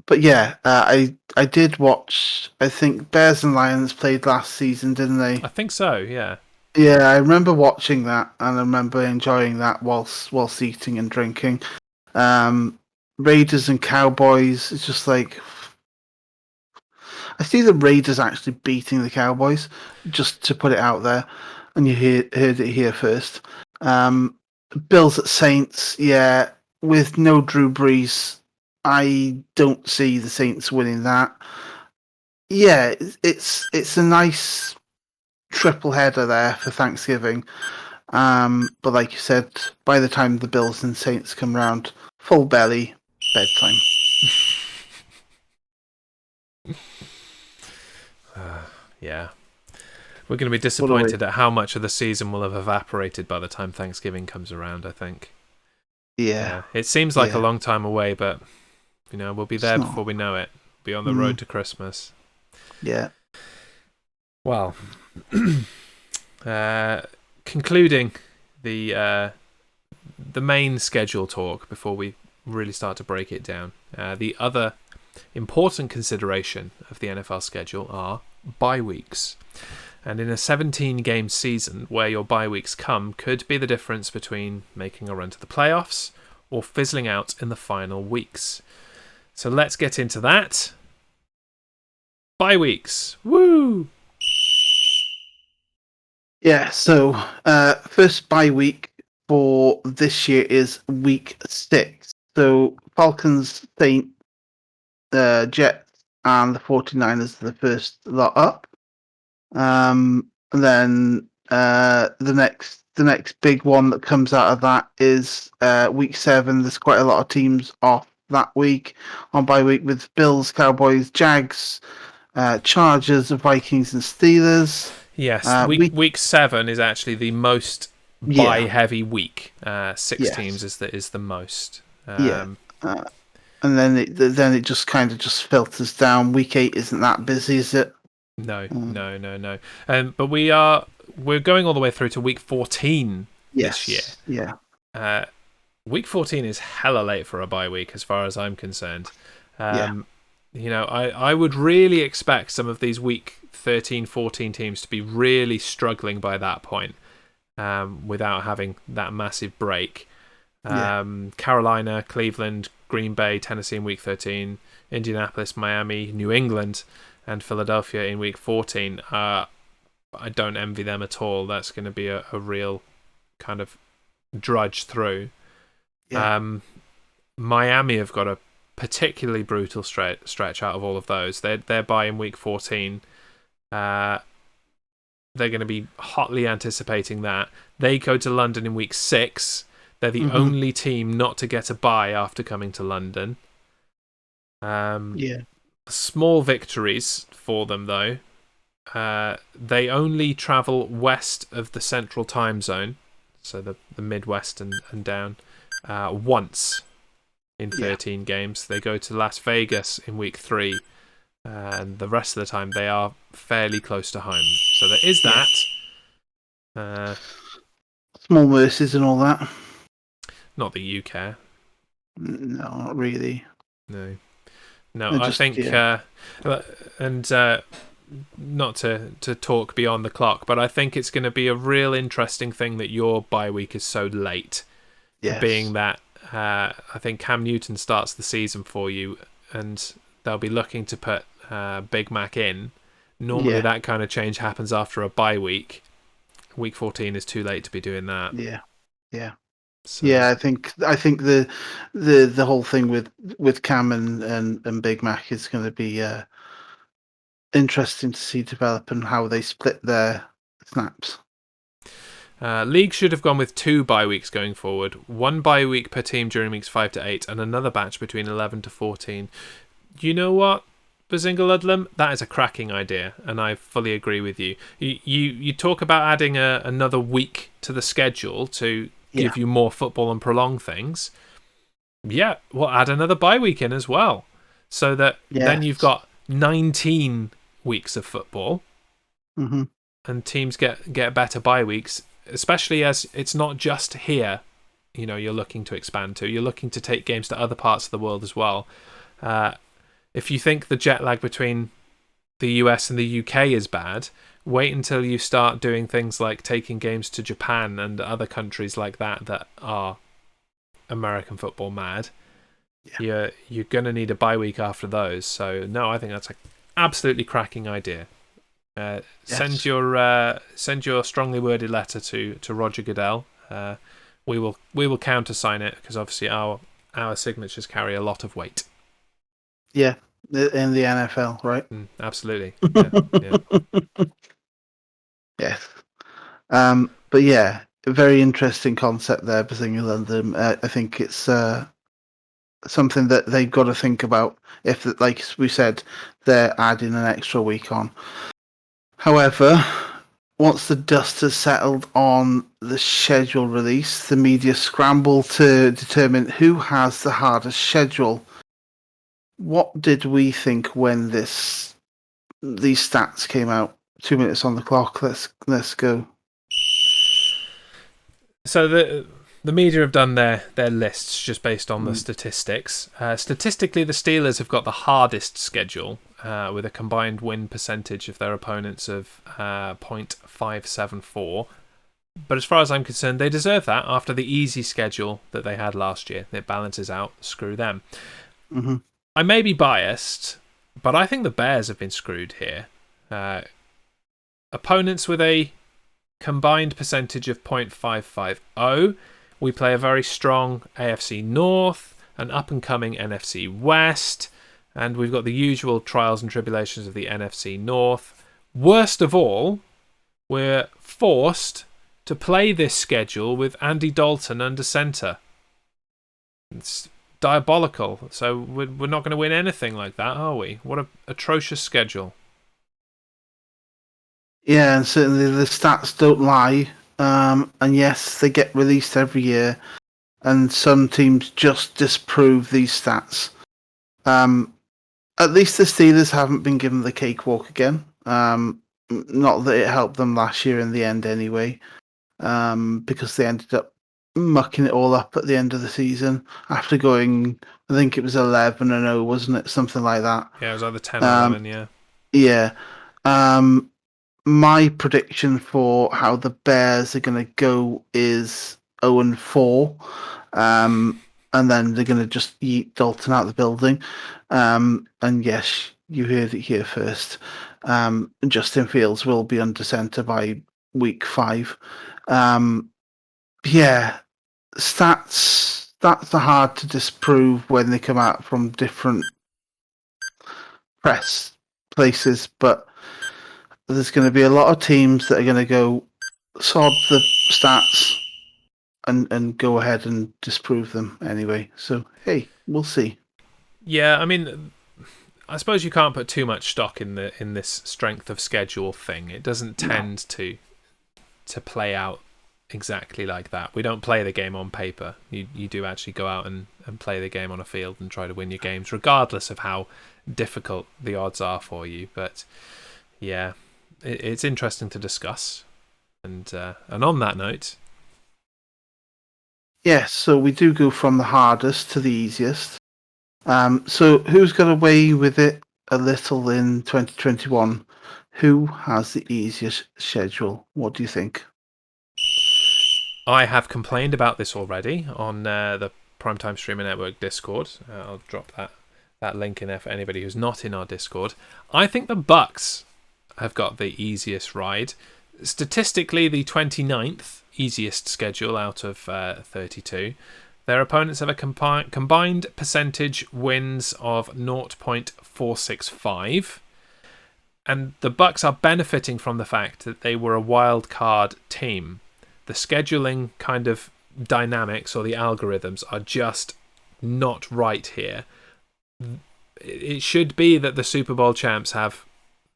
But yeah, I did watch. I think Bears and Lions played last season, didn't they? I think so. Yeah. Yeah, I remember watching that, and I remember enjoying that whilst eating and drinking. Raiders and Cowboys. It's just like I see the Raiders actually beating the Cowboys, just to put it out there, and you heard it here first. Bills at Saints. Yeah, with no Drew Brees. I don't see the Saints winning that. Yeah, it's a nice triple header there for Thanksgiving. But like you said, by the time the Bills and Saints come round, full belly, bedtime. Yeah. We're going to be disappointed at how much of the season will have evaporated by the time Thanksgiving comes around, I think. Yeah. It seems like a long time away, but we'll be there before we know it. Be on the road to Christmas. Yeah. Well, concluding the main schedule talk before we really start to break it down. The other important consideration of the NFL schedule are bye weeks. And in a 17-game season, where your bye weeks come could be the difference between making a run to the playoffs or fizzling out in the final weeks. So let's get into that. Bye weeks. Woo! Yeah, so first bye week for this year is week 6. So Falcons, Saints, Jets, and the 49ers are the first lot up. And then the next big one that comes out of that is week 7. There's quite a lot of teams off that week on bye week with Bills, Cowboys, Jags, Chargers, Vikings, and Steelers. Yes, week 7 is actually the most bye heavy week. 6 teams is the most. And then it just kind of just filters down. Week 8 isn't that busy, is it? No. But we're going all the way through to week 14 this year. Yeah. Week 14 is hella late for a bye week, as far as I'm concerned. I would really expect some of these week 13, 14 teams to be really struggling by that point, without having that massive break. Carolina, Cleveland, Green Bay, Tennessee in week 13, Indianapolis, Miami, New England, and Philadelphia in week 14. I don't envy them at all. That's going to be a real kind of drudge through. Miami have got a particularly brutal stretch out of all of those. They're bye in week 14. They're going to be hotly anticipating that. They go to London in week 6. They're the only team not to get a bye after coming to London. Small victories for them, though. They only travel west of the central time zone, so the Midwest and down, once in 13 games. They go to Las Vegas in week 3, and the rest of the time they are fairly close to home. So there is that. Small mercies and all that. Not that you care. No, not really. No, I think, and not to talk beyond the clock, but I think it's going to be a real interesting thing that your bye week is so late. Yes. Being that I think Cam Newton starts the season for you, and they'll be looking to put Big Mac in. Normally that kind of change happens after a bye week. Week 14 is too late to be doing that. Yeah. So. Yeah, I think the whole thing with Cam and Big Mac is going to be interesting to see develop and how they split their snaps. League should have gone with 2 bye weeks going forward. 1 bye week per team during weeks 5 to 8, and another batch between 11 to 14. You know what, Bazinga Ludlam? That is a cracking idea, and I fully agree with you. You talk about adding another week to the schedule to give you more football and prolong things. Yeah, we'll add another bye week in as well, so that then you've got 19 weeks of football, and teams get better bye weeks, especially as it's not just here. You're looking to expand to. You're looking to take games to other parts of the world as well. If you think the jet lag between the US and the UK is bad, wait until you start doing things like taking games to Japan and other countries like that are American football mad. You're going to need a bye week after those. So no, I think that's an absolutely cracking idea. Send your strongly worded letter to Roger Goodell. We will countersign it, because obviously our signatures carry a lot of weight. Yeah, in the NFL, right? Absolutely. Yeah. Yes. But yeah, a very interesting concept there, Bazinga London. I think it's something that they've got to think about if, like we said, they're adding an extra week on. However, once the dust has settled on the schedule release, the media scramble to determine who has the hardest schedule. What did we think when these stats came out? 2 minutes on the clock. Let's go. So the media have done their lists just based on the statistics. Statistically, the Steelers have got the hardest schedule, with a combined win percentage of their opponents of 0.574. But as far as I'm concerned, they deserve that after the easy schedule that they had last year. It balances out. Screw them. I may be biased, but I think the Bears have been screwed here. Opponents with a combined percentage of .550. We play a very strong AFC North, an up-and-coming NFC West, and we've got the usual trials and tribulations of the NFC North. Worst of all, we're forced to play this schedule with Andy Dalton under centre. It's diabolical. So we're not going to win anything like that, are we? What an atrocious schedule. Yeah, and certainly the stats don't lie. And yes, they get released every year, and some teams just disprove these stats. At least the Steelers haven't been given the cakewalk again. Not that it helped them last year in the end anyway, because they ended up mucking it all up at the end of the season after going, I think it was 11-0, wasn't it? Something like that. Yeah, it was either 10 or 11, yeah. Yeah. My prediction for how the Bears are going to go is 0-4. And then they're going to just eat Dalton out of the building. And yes, you heard it here first. Justin Fields will be under centre by week 5. Yeah, stats are hard to disprove when they come out from different press places, but there's going to be a lot of teams that are going to go sod the stats and go ahead and disprove them anyway. So, hey, we'll see. Yeah, I mean, I suppose you can't put too much stock in this strength of schedule thing. It doesn't tend to play out exactly like that. We don't play the game on paper. You do actually go out and play the game on a field and try to win your games, regardless of how difficult the odds are for you. But yeah, it's interesting to discuss. And on that note, yes, so we do go from the hardest to the easiest. So who's got away with it a little in 2021? Who has the easiest schedule? What do you think? I have complained about this already on the Primetime Streamer Network Discord. I'll drop that link in there for anybody who's not in our Discord. I think the Bucks have got the easiest ride. Statistically, the 29th easiest schedule out of 32. Their opponents have a combined percentage wins of 0.465. And the Bucks are benefiting from the fact that they were a wild card team. The scheduling kind of dynamics or the algorithms are just not right here. It should be that the Super Bowl champs have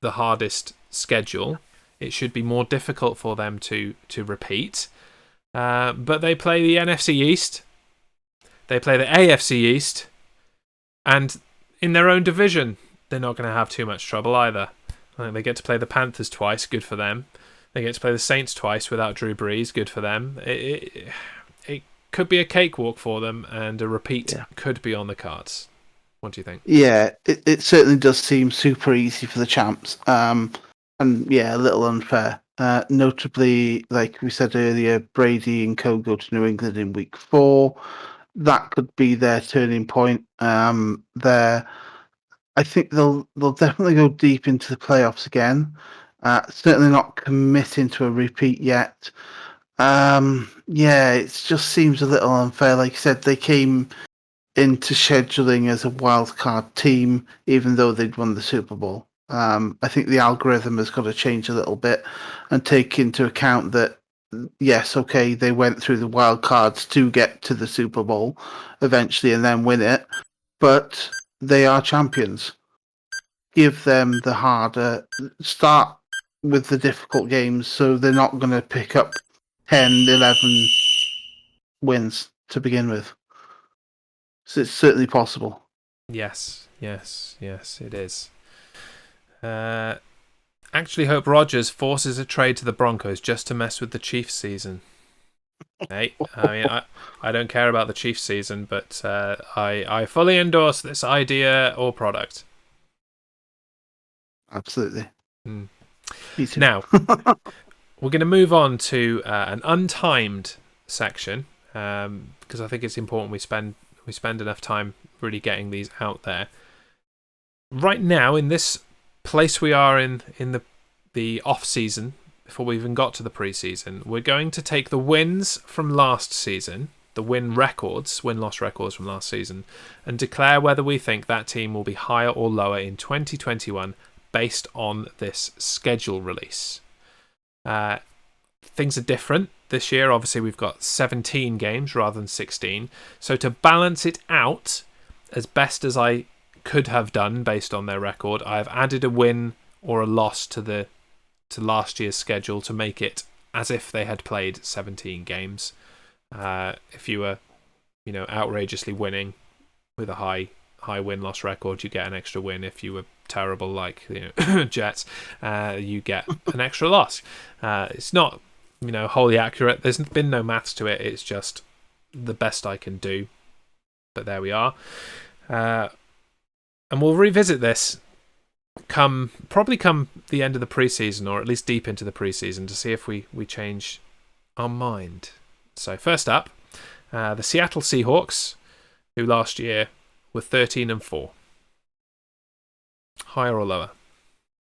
the hardest schedule. It should be more difficult for them to repeat. But they play the NFC East. They play the AFC East. And in their own division, they're not going to have too much trouble either. I think they get to play the Panthers twice. Good for them. They get to play the Saints twice without Drew Brees. Good for them. It could be a cakewalk for them, and a repeat could be on the cards. What do you think? Yeah, it certainly does seem super easy for the champs. And yeah, a little unfair. Notably, like we said earlier, Brady and co go to New England in week 4. That could be their turning point. I think they'll definitely go deep into the playoffs again. Certainly not committing to a repeat yet. Yeah, it just seems a little unfair. Like you said, they came into scheduling as a wild card team, even though they'd won the Super Bowl. I think the algorithm has got to change a little bit and take into account that, yes, okay, they went through the wild cards to get to the Super Bowl eventually and then win it, but they are champions. Give them the harder, start with the difficult games so they're not going to pick up 10, 11 wins to begin with. So it's certainly possible. Yes, it is. Actually hope Rodgers forces a trade to the Broncos just to mess with the Chiefs season. Hey, I mean, I don't care about the Chiefs season, but I fully endorse this idea or product. Absolutely. Now, we're going to move on to an untimed section because I think it's important we spend enough time really getting these out there. right now, in this place we are in the off season, before we even got to the preseason, we're going to take the wins from last season, the win-loss records from last season, and declare whether we think that team will be higher or lower in 2021 based on this schedule release. Things are different this year. Obviously, we've got 17 games rather than 16. So to balance it out as best as I could have done based on their record, I've added a win or a loss to last year's schedule to make it as if they had played 17 games. If you were, outrageously winning with a high win-loss record, you get an extra win. If you were terrible, like Jets, you get an extra loss. It's not, wholly accurate. There's been no maths to it. It's just the best I can do. But there we are. And we'll revisit this probably come the end of the preseason, or at least deep into the preseason, to see if we change our mind. So first up, the Seattle Seahawks, who last year were 13-4. Higher or lower?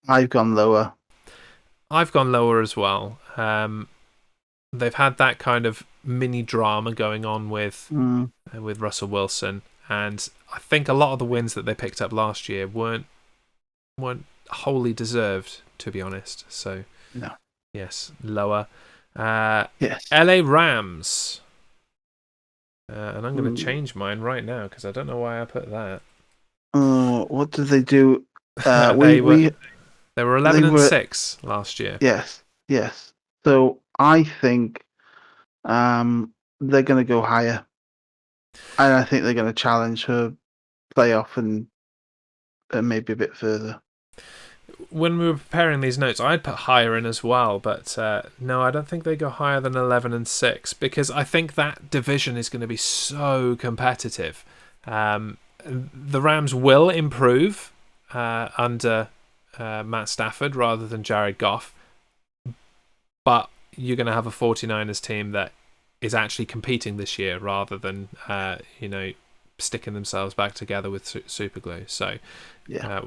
I've gone lower. I've gone lower as well. They've had that kind of mini drama going on with Russell Wilson, and I think a lot of the wins that they picked up last year weren't wholly deserved, to be honest. So, no. Yes, lower. Yes. LA Rams. And I'm going to change mine right now because I don't know why I put that. What did they do? They were 11-6 last year. Yes. So I think they're going to go higher, and I think they're going to challenge for playoff and maybe a bit further. When we were preparing these notes, I'd put higher in as well, but no, I don't think they go higher than 11-6 because I think that division is going to be so competitive. The Rams will improve under Matt Stafford rather than Jared Goff, but you're going to have a 49ers team that is actually competing this year rather than sticking themselves back together with super glue. So yeah.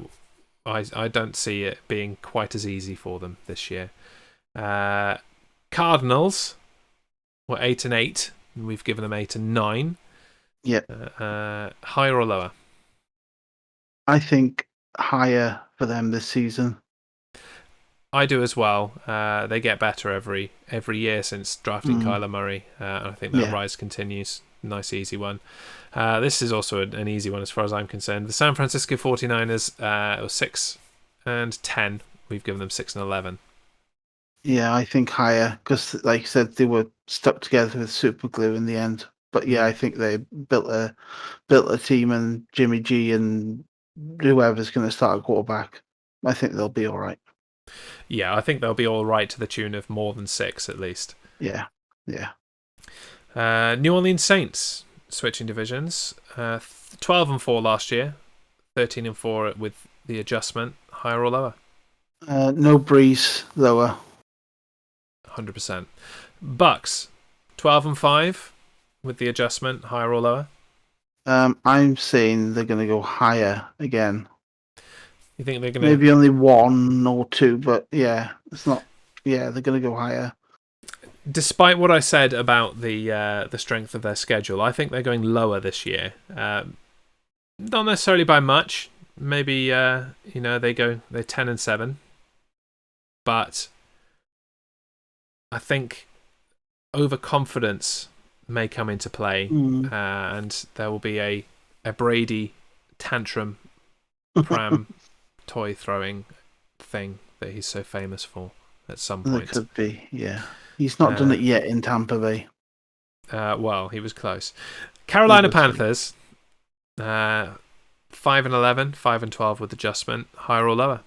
I don't see it being quite as easy for them this year. Cardinals were 8-8. We've given them 8-9. Yeah. Higher or lower? I think higher for them this season. I do as well. They get better every year since drafting Kyler Murray. And I think that rise continues. Nice, easy one. This is also an easy one as far as I'm concerned. The San Francisco 49ers were 6-10. We've given them 6-11. Yeah, I think higher because, like you said, they were stuck together with super glue in the end. But yeah, I think they built a team, and Jimmy G and whoever's going to start a quarterback, I think they'll be all right. Yeah, I think they'll be all right to the tune of more than 6 at least. Yeah. New Orleans Saints, switching divisions, 12-4 last year, 13-4 with the adjustment. Higher or lower? No Breeze, lower. 100%. Bucks, 12-5 with the adjustment. Higher or lower? I'm saying they're going to go higher again. You think they're going to maybe only 1 or 2, but yeah, it's not. Yeah, they're going to go higher. Despite what I said about the strength of their schedule, I think they're going lower this year. Not necessarily by much. Maybe they're 10-7, but I think overconfidence may come into play, and there will be a Brady tantrum pram toy throwing thing that he's so famous for at some point. It could be, yeah. He's not done it yet in Tampa Bay. Well, he was close. Carolina Panthers, 5-11, 5-12 with adjustment. Higher or lower?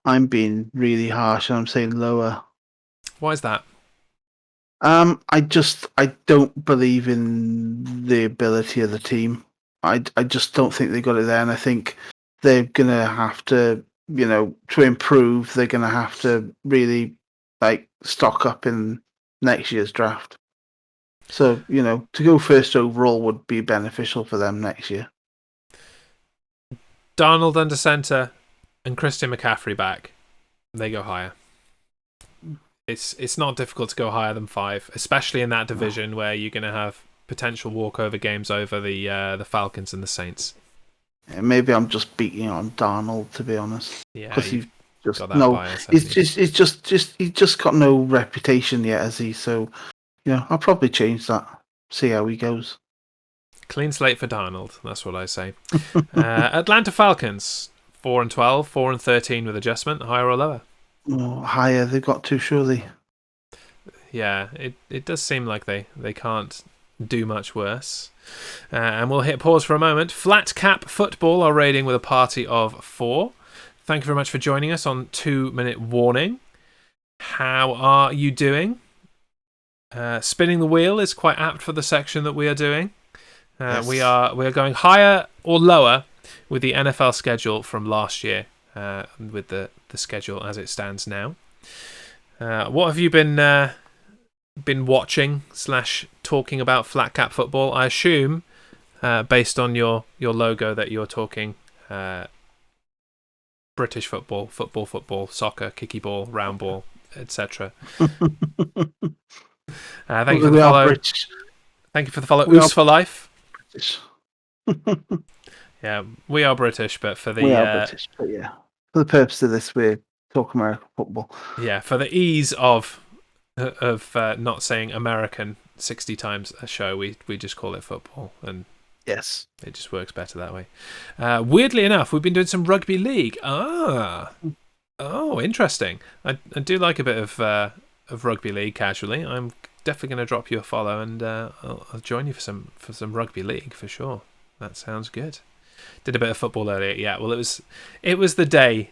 I'm being really harsh and I'm saying lower. Why is that? I don't believe in the ability of the team. I just don't think they got it there, and I think they're gonna have to, to improve. They're gonna have to really stock up in next year's draft. So to go first overall would be beneficial for them next year. Darnold under centre and Christian McCaffrey back, they go higher. It's not difficult to go higher than 5, especially in that division where you're going to have potential walkover games over the Falcons and the Saints. Yeah, maybe I'm just beating on Darnold, to be honest. Yeah, because he's just got that bias, he's just got no reputation yet, has he? So I'll probably change that. See how he goes. Clean slate for Darnold. That's what I say. Atlanta Falcons 4-12, 4-13 with adjustment, higher or lower? Oh, higher. They've got to, surely. Yeah, it does seem like they can't do much worse. And we'll hit pause for a moment. Flat Cap Football are raiding with a party of 4. Thank you very much for joining us on 2-minute warning. How are you doing? Spinning the wheel is quite apt for the section that we are doing. Yes. We are going higher or lower with the NFL schedule from last year, with the schedule as it stands now. What have you been watching / talking about Flat Cap Football? I assume, based on your logo, that you're talking British football, soccer, kicky ball, round ball, etc. Thank you for the follow. Thank you for the follow. Oos for life. British. Yeah, we are British, but for the we are British, but yeah, for the purpose of this, we're talking American football. Yeah, for the ease of not saying American 60 times a show, we just call it football, and yes, it just works better that way. Weirdly enough, we've been doing some rugby league. Interesting. I do like a bit of rugby league casually. I'm definitely going to drop you a follow, and I'll join you for some rugby league for sure. That sounds good. Did a bit of football earlier. Yeah, well, it was the day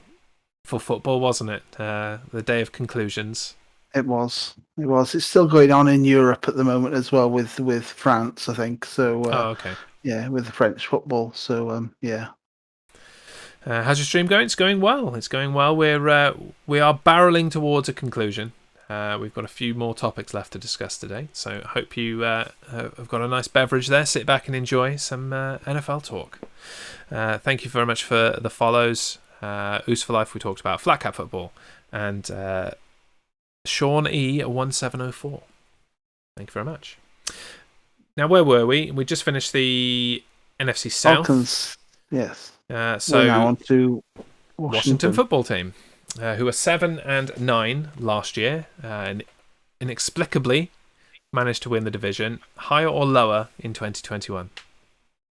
for football, wasn't it? The day of conclusions. It was. It's still going on in Europe at the moment as well with France, I think. So. Okay. Yeah, with the French football. So yeah. How's your stream going? It's going well. We are barreling towards a conclusion. We've got a few more topics left to discuss today, so I hope you have got a nice beverage there. Sit back and enjoy some NFL talk. Thank you very much for the follows. Oos for Life, we talked about Flat Cap Football, and Sean E1704. Thank you very much. Now, where were we? We just finished the NFC South. Falcons, yes. So we're now on to Washington football team, who were 7-9 last year, and inexplicably managed to win the division. Higher or lower in 2021?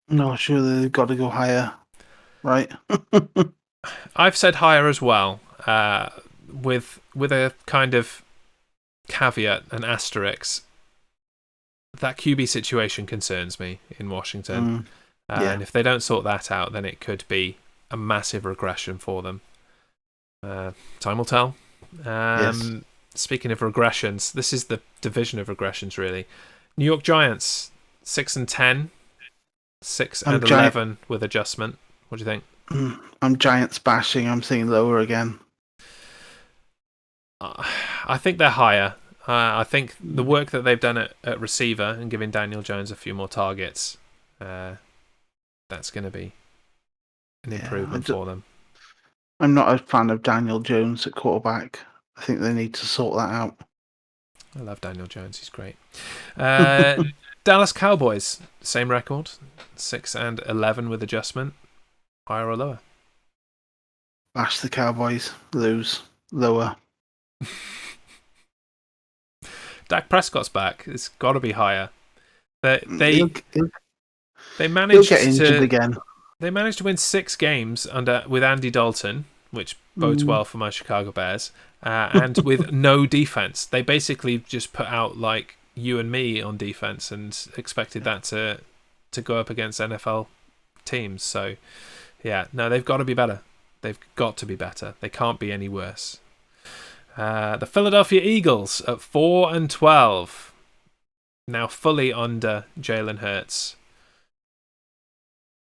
No, surely they've got to go higher, right? I've said higher as well, with a kind of caveat, an asterisk. That QB situation concerns me in Washington. Yeah. And if they don't sort that out, then it could be a massive regression for them. Time will tell. Yes. Speaking of regressions, this is the division of regressions, really. New York Giants, 6-10, 6-11 with adjustment. What do you think? I'm Giants bashing. I'm saying lower again. I think they're higher. I think the work that they've done at receiver and giving Daniel Jones a few more targets, that's going to be an improvement for them. I'm not a fan of Daniel Jones at quarterback. I think they need to sort that out. I love Daniel Jones. He's great. Dallas Cowboys, same record, 6-11 with adjustment. Higher or lower? Bash the Cowboys. Lose. Lower. Dak Prescott's back. It's got to be higher. They managed he'll get injured again. They managed to win 6 games with Andy Dalton, which bodes well for my Chicago Bears, and with no defense. They basically just put out like you and me on defense and expected that to go up against NFL teams. So yeah, no, they've got to be better. They've got to be better. They can't be any worse. The Philadelphia Eagles at 4-12, now fully under Jalen Hurts.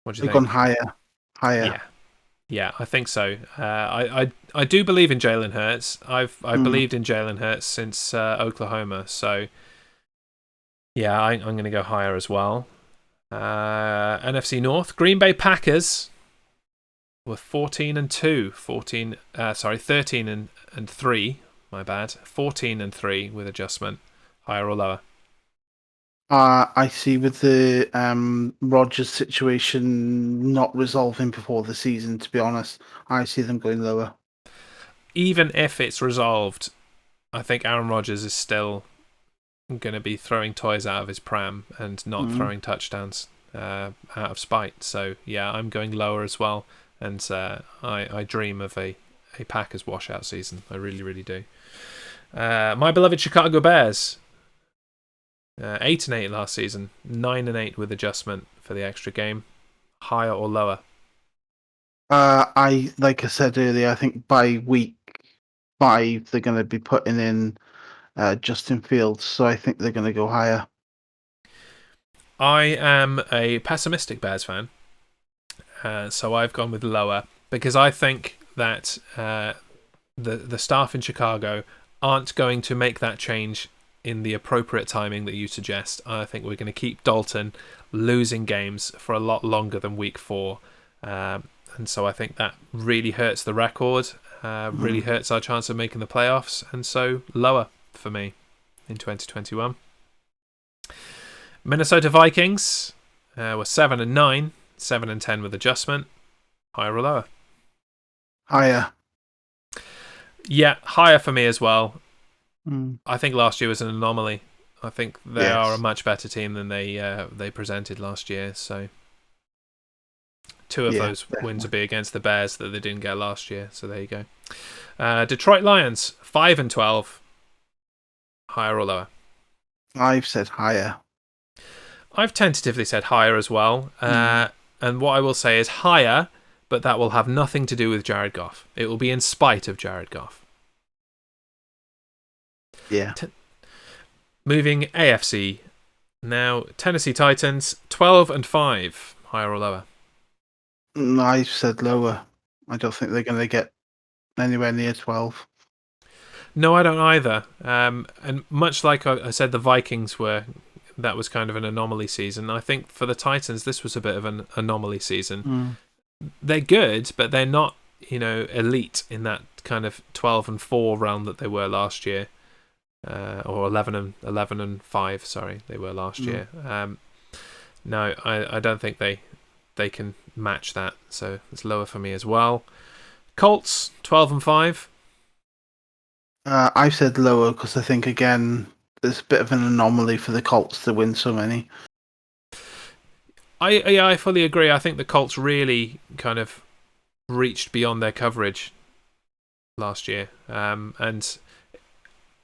What do you think? They've gone higher. Yeah, I think so. I do believe in Jalen Hurts. I've believed in Jalen Hurts since Oklahoma. So yeah, I'm going to go higher as well. NFC North, Green Bay Packers. We're 14-2. 13-3. My bad. 14-3 with adjustment. Higher or lower? I see with the Rodgers situation not resolving before the season, to be honest, I see them going lower. Even if it's resolved, I think Aaron Rodgers is still going to be throwing toys out of his pram and not throwing touchdowns out of spite. So, yeah, I'm going lower as well. And I dream of a Packers washout season. I really, really do. My beloved Chicago Bears. 8-8 last season. 9-8 with adjustment for the extra game. Higher or lower? Like I said earlier, I think by week 5 they're going to be putting in Justin Fields, so I think they're going to go higher. I am a pessimistic Bears fan, so I've gone with lower because I think that the staff in Chicago aren't going to make that change in the appropriate timing that you suggest. I think we're going to keep Dalton losing games for a lot longer than week 4. And so I think that really hurts the record, really hurts our chance of making the playoffs, and so lower for me in 2021. Minnesota Vikings were 7-9, 7-10 with adjustment. Higher or lower? Higher. Yeah, higher for me as well. Mm. I think last year was an anomaly. I think they are a much better team than they presented last year. So 2 of those wins will be against the Bears that they didn't get last year. So there you go. Detroit Lions 5-12. Higher or lower? I've said higher. I've tentatively said higher as well. And what I will say is higher, but that will have nothing to do with Jared Goff. It will be in spite of Jared Goff. Yeah. Moving AFC. Now, Tennessee Titans 12-5. Higher or lower? I've said lower. I don't think they're going to get anywhere near 12. No, I don't either. And much like I said, the Vikings that was kind of an anomaly season. I think for the Titans, this was a bit of an anomaly season. They're good, but they're not, elite in that kind of 12-4 realm that they were last year. Or 11-5, sorry, they were last year. No, I don't think they can match that, so it's lower for me as well. Colts 12-5. I've said lower because I think again there's a bit of an anomaly for the Colts to win so many. I fully agree. I think the Colts really kind of reached beyond their coverage last year, and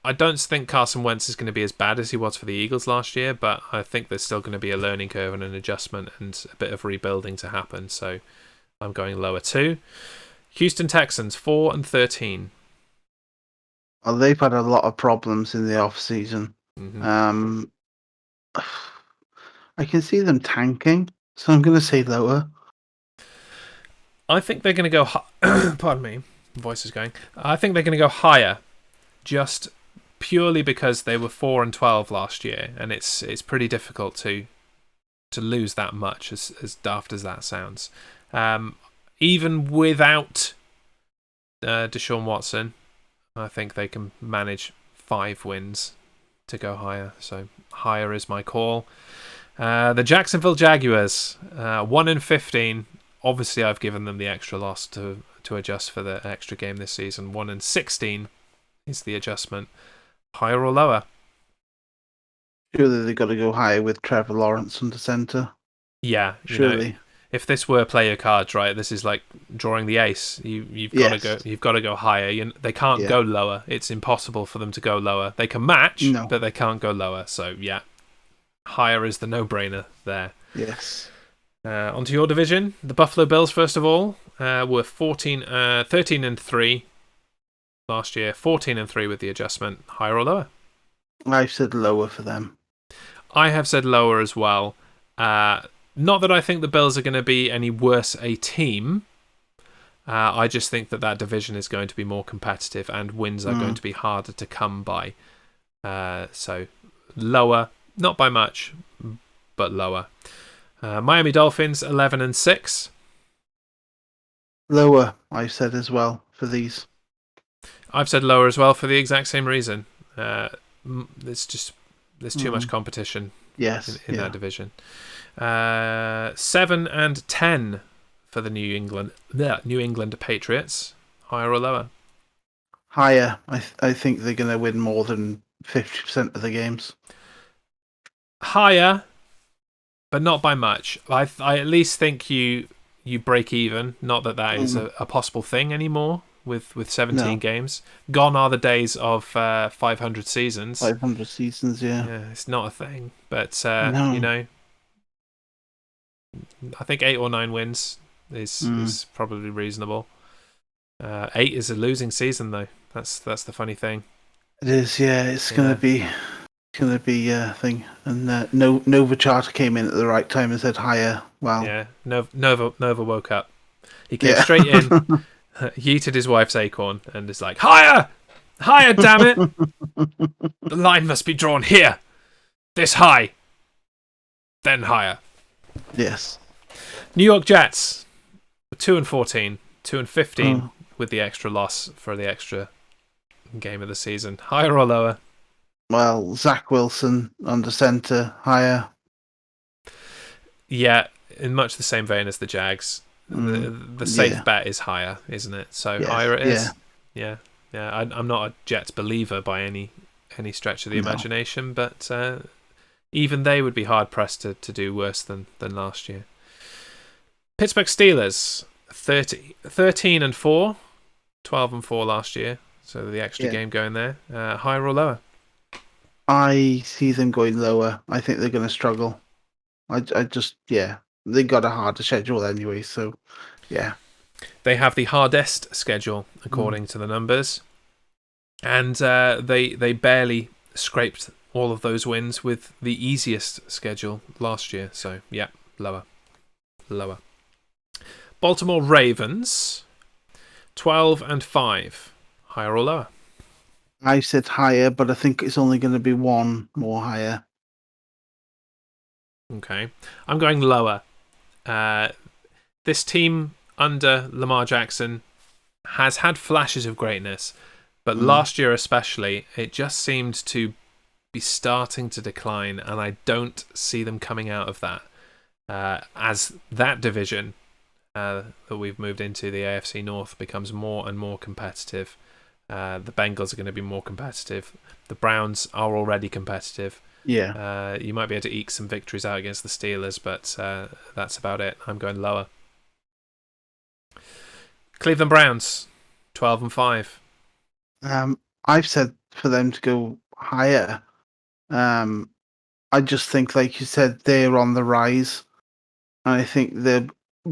I don't think Carson Wentz is going to be as bad as he was for the Eagles last year, but I think there's still going to be a learning curve and an adjustment and a bit of rebuilding to happen, so I'm going lower too. Houston Texans 4-13. Well, they've had a lot of problems in the off-season. I can see them tanking, so I'm going to say lower. I think they're going to go... Pardon me, voice is going. I think they're going to go higher, just purely because they were 4-12 last year, and it's pretty difficult to lose that much, as daft as that sounds. Even without Deshaun Watson, I think they can manage 5 wins to go higher. So higher is my call. The Jacksonville Jaguars 1-15. Obviously, I've given them the extra loss to adjust for the extra game this season. 1-16 is the adjustment. Higher or lower? Surely they've got to go higher with Trevor Lawrence under centre. Yeah, surely. If this were play your cards right, this is like drawing the ace. You've got to go higher. They can't go lower. It's impossible for them to go lower. They can match, but they can't go lower. So yeah, higher is the no-brainer there. Yes. Onto your division, the Buffalo Bills. First of all, were 13-3 last year. 14-3 with the adjustment. Higher or lower? I've said lower for them. I have said lower as well. Not that I think the Bills are going to be any worse a team. I just think that division is going to be more competitive and wins are going to be harder to come by. So lower, not by much, but lower. Miami Dolphins 11-6. Lower, I said as well for these. I've said lower as well for the exact same reason. There's too much competition Yes, in that division. 7 and 10 for the New England Patriots. Higher or lower? Higher. I think they're going to win more than 50% of the games. Higher, but not by much. I at least think you break even. Not that is a possible thing anymore with 17 games. Gone are the days of 500 seasons. 500 seasons, yeah. Yeah, it's not a thing. But No. I think 8 or 9 wins is probably reasonable. 8 is a losing season though. That's the funny thing. It is, yeah. It's gonna be a thing. And Nova Charter came in at the right time and said higher. Wow. Yeah, Nova woke up. He came straight in, yeeted his wife's acorn, and is like, higher, damn it! The line must be drawn here, this high, then higher. Yes. New York Jets, 2 and 14, 2 and 15 with the extra loss for the extra game of the season. Higher or lower? Well, Zach Wilson under centre, higher. Yeah, in much the same vein as the Jags. The safe bet is higher, isn't it? So higher it is. Yeah. I'm not a Jets believer by any stretch of the imagination, but even they would be hard pressed to do worse than last year. Pittsburgh Steelers, 13 and 4, 12 and 4 last year. So the extra game going there. Higher or lower? I see them going lower. I think they're going to struggle. I just, they got a harder schedule anyway, so, yeah. They have the hardest schedule, according to the numbers. And they barely scraped all of those wins with the easiest schedule last year. So, yeah, lower. Baltimore Ravens, 12 and 5. Higher or lower? I said higher, but I think it's only going to be one more higher. Okay. I'm going lower. This team under Lamar Jackson has had flashes of greatness, but last year especially, it just seemed to be starting to decline, and I don't see them coming out of that. As that division that we've moved into, the AFC North, becomes more and more competitive. The Bengals are going to be more competitive. The Browns are already competitive. Yeah. You might be able to eke some victories out against the Steelers, but that's about it. I'm going lower. Cleveland Browns, 12 and 5. I've said for them to go higher. I just think, like you said, they're on the rise. And I think they'll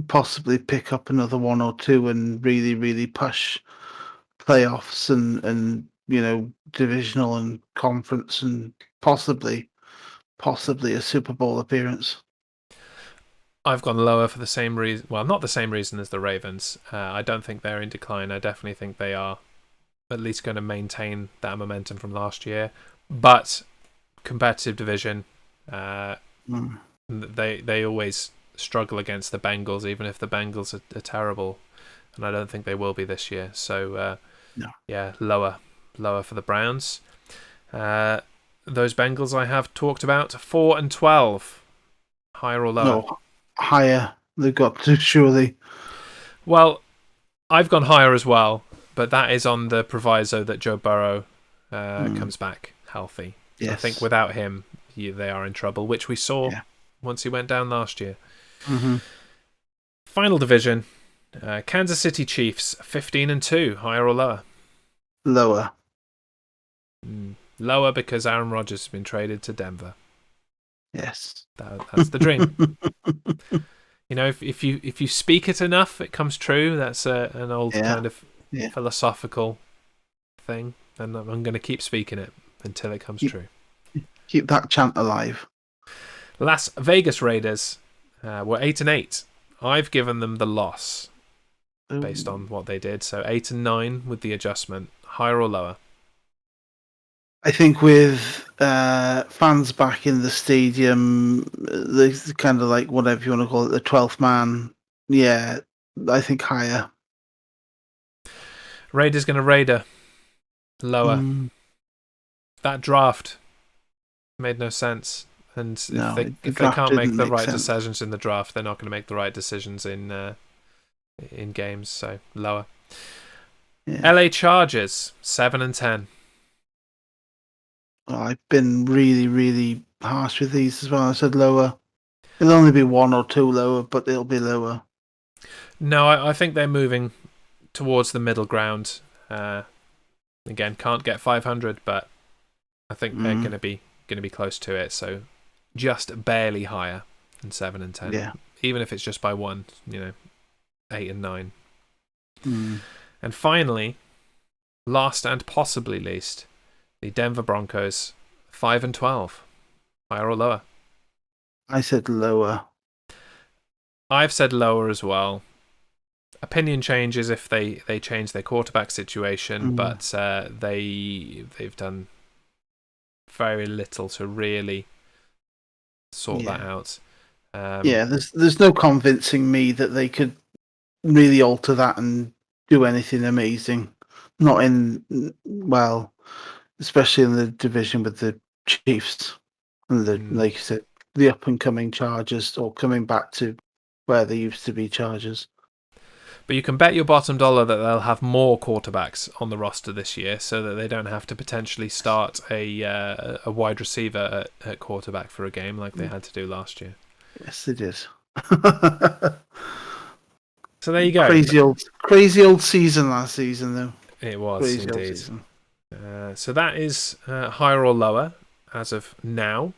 possibly pick up another 1 or 2 and really, really push playoffs and divisional and conference and possibly a Super Bowl appearance. I've gone lower for the same reason. Well, not the same reason as the Ravens. I don't think they're in decline. I definitely think they are at least going to maintain that momentum from last year. But competitive division, they always struggle against the Bengals, even if the Bengals are terrible. And I don't think they will be this year. So, lower for the Browns. Those Bengals I have talked about, 4 and 12. Higher or lower? No, higher. They've got to, surely. Well, I've gone higher as well, but that is on the proviso that Joe Burrow comes back healthy. Yes. I think without him, they are in trouble, which we saw once he went down last year. Mm-hmm. Final division, Kansas City Chiefs, 15 and 2. Higher or lower? Lower. Lower because Aaron Rodgers has been traded to Denver. Yes. That's the dream. If you speak it enough, it comes true. That's an old kind of philosophical thing, and I'm going to keep speaking it until it comes true. Keep that chant alive. Las Vegas Raiders were 8 and 8. I've given them the loss based on what they did. So 8 and 9 with the adjustment. Higher or lower? I think with fans back in the stadium, the kind of like whatever you want to call it, the 12th man. Yeah, I think higher. Raiders going to Raider. Lower. That draft made no sense. And if they can't make the right decisions in the draft, they're not going to make the right decisions in games. So lower. Yeah. LA Chargers 7-10. I've been really, really harsh with these as well. I said lower. It'll only be 1 or 2 lower, but it'll be lower. No, I think they're moving towards the middle ground. Again, can't get 500, but I think they're going to be close to it. So just barely higher than 7 and 10. Yeah. Even if it's just by 1, 8 and 9. And finally, last and possibly least, the Denver Broncos 5 and 12. Higher or lower? I said lower. I've said lower as well. Opinion changes if they change their quarterback situation, but they've done very little to really sort that out. There's no convincing me that they could really alter that and do anything amazing. Not especially in the division with the Chiefs and like you said, the up and coming Chargers, or coming back to where they used to be Chargers. But you can bet your bottom dollar that they'll have more quarterbacks on the roster this year, so that they don't have to potentially start a wide receiver at quarterback for a game like they had to do last year. Yes, they did. So there you go. Crazy old season last season, though. It was indeed. So that is higher or lower as of now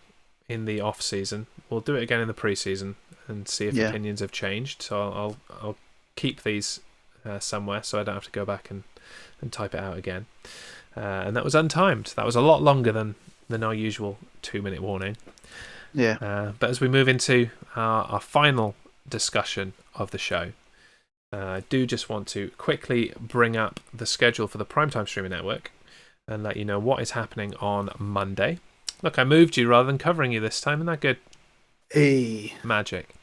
in the off season. We'll do it again in the preseason and see if opinions have changed. So I'll keep these somewhere so I don't have to go back and type it out again. And that was untimed. That was a lot longer than our usual 2-minute warning. Yeah. But as we move into our final discussion of the show, I do just want to quickly bring up the schedule for the Primetime Streaming Network and let you know what is happening on Monday. Look, I moved you rather than covering you this time. Isn't that good? Hey. Magic.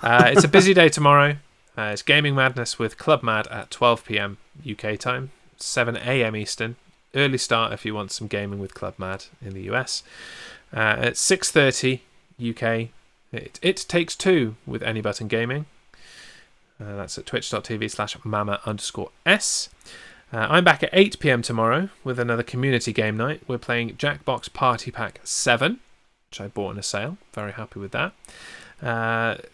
It's a busy day tomorrow. It's Gaming Madness with Club Mad at 12 p.m. UK time, 7 a.m. Eastern. Early start if you want some gaming with Club Mad in the US. At 6:30 UK, it Takes Two with Any Button Gaming. That's at twitch.tv/mama_s. I'm back at 8 p.m. tomorrow with another community game night. We're playing Jackbox Party Pack 7, which I bought in a sale. Very happy with that.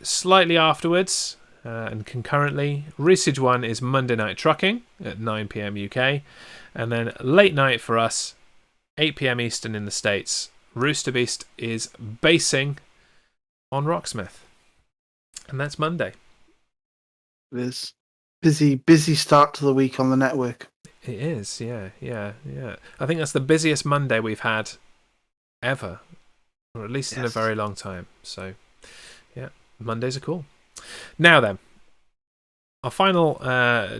Slightly afterwards, and concurrently, Research 1 is Monday Night Trucking at 9 p.m. UK. And then late night for us, 8 p.m. Eastern in the States, Rooster Beast is basing on Rocksmith. And that's Monday. It is. Busy start to the week on the network. It is, yeah. I think that's the busiest Monday we've had ever, or at least in a very long time. So, yeah, Mondays are cool. Now then, our final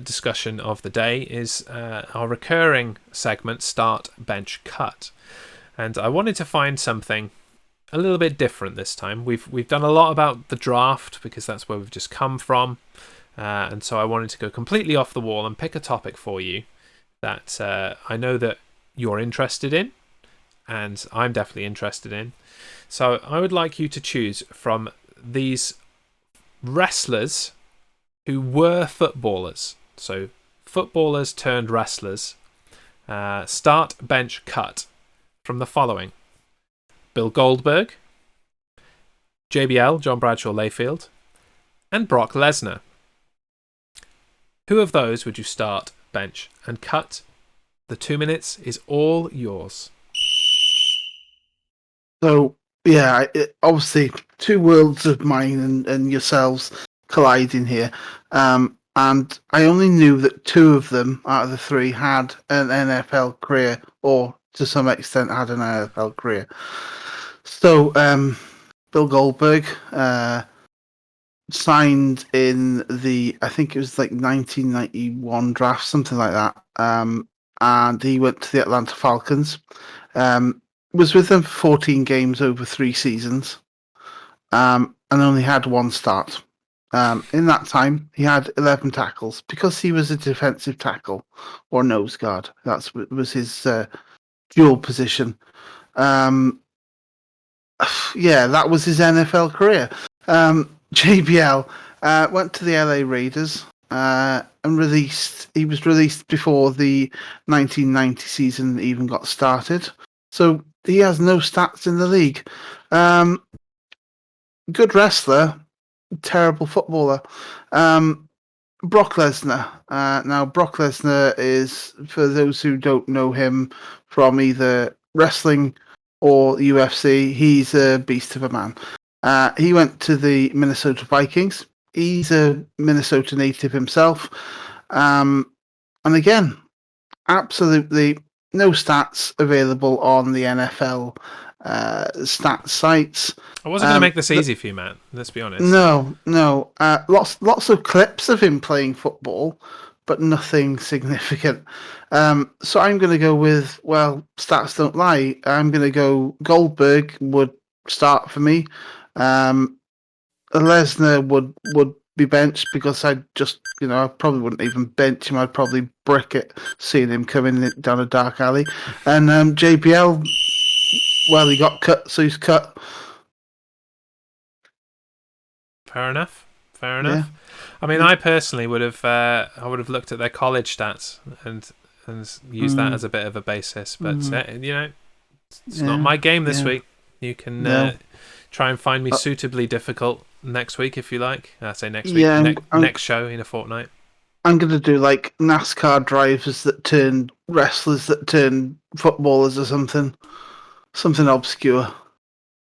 discussion of the day is our recurring segment, Start, Bench, Cut. And I wanted to find something a little bit different this time. We've done a lot about the draft because that's where we've just come from. And so I wanted to go completely off the wall and pick a topic for you that I know that you're interested in, and I'm definitely interested in. So I would like you to choose from these wrestlers who were footballers. So footballers turned wrestlers. Start, bench, cut from the following: Bill Goldberg, JBL, John Bradshaw Layfield, and Brock Lesnar. Who of those would you start, bench, and cut? The 2 minutes is all yours. So, yeah, obviously, two worlds of mine and yourselves colliding here. And I only knew that 2 of them out of the 3 had an NFL career, or to some extent had an NFL career. So, Bill Goldberg signed in I think it was like 1991 draft, something like that. And he went to the Atlanta Falcons. Was with them for 14 games over 3 seasons. And only had 1 start. In that time, he had 11 tackles because he was a defensive tackle or nose guard. That was his dual position. Yeah, that was his NFL career. JBL went to the LA Raiders and released. He was released before the 1990 season even got started, so he has no stats in the league. Good wrestler, terrible footballer. Brock Lesnar. Now, Brock Lesnar is, for those who don't know him from either wrestling or UFC, he's a beast of a man. He went to the Minnesota Vikings. He's a Minnesota native himself. And again, absolutely no stats available on the NFL stats sites. I wasn't going to make this easy for you, Matt. Let's be honest. No. Lots of clips of him playing football, but nothing significant. So I'm going to go with, well, stats don't lie. I'm going to go Goldberg would start for me. Lesnar would be benched because I probably wouldn't even bench him. I'd probably brick it, seeing him coming down a dark alley. And JBL, well, he got cut, so he's cut. Fair enough. Yeah. I mean, I personally would have looked at their college stats and used that as a bit of a basis. But it's not my game this week. You can try and find me suitably difficult next week if you like. I say next week. Yeah, next show in a fortnight. I'm going to do like NASCAR drivers that turn wrestlers that turn footballers or something obscure.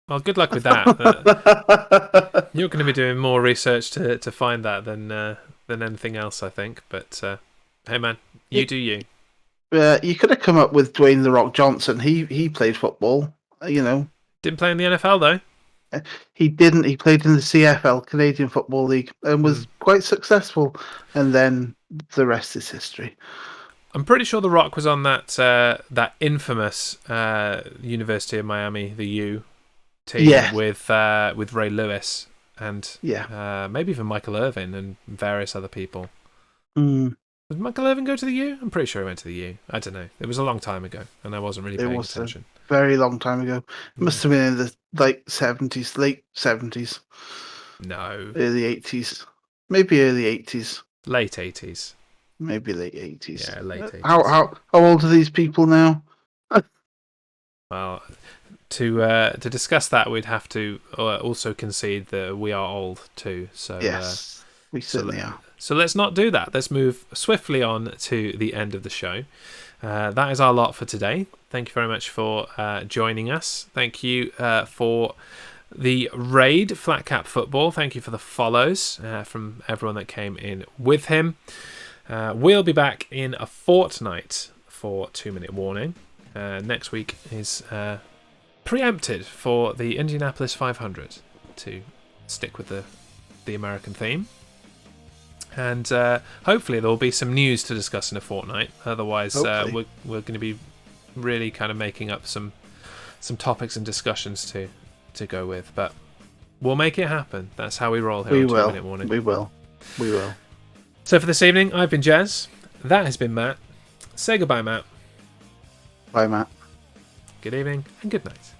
Well, good luck with that. You're going to be doing more research to find that than anything else, I think. But hey, man, you do you. You could have come up with Dwayne "The Rock" Johnson. He played football. Didn't play in the NFL though. He didn't. He played in the CFL, Canadian Football League, and was quite successful. And then the rest is history. I'm pretty sure The Rock was on that infamous University of Miami, the U team with Ray Lewis and maybe even Michael Irvin and various other people. Did Michael Irvin go to the U? I'm pretty sure he went to the U. I don't know. It was a long time ago, and I wasn't really paying attention. A very long time ago. It must have been in the late 70s. No. Early 80s. Maybe early 80s. Late 80s. Maybe late 80s. Yeah, late 80s. How old are these people now? Well, to discuss that, we'd have to also concede that we are old too. So yes, we certainly are. So let's not do that. Let's move swiftly on to the end of the show. That is our lot for today. Thank you very much for joining us. Thank you for the raid, Flat Cap Football. Thank you for the follows from everyone that came in with him. We'll be back in a fortnight for 2 Minute Warning. Next week is preempted for the Indianapolis 500 to stick with the American theme. And hopefully there will be some news to discuss in a fortnight. Otherwise, we're going to be really kind of making up some topics and discussions to go with. But we'll make it happen. That's how we roll here on 2 Minute Warning. We will. So for this evening, I've been Jez. That has been Matt. Say goodbye, Matt. Bye, Matt. Good evening and good night.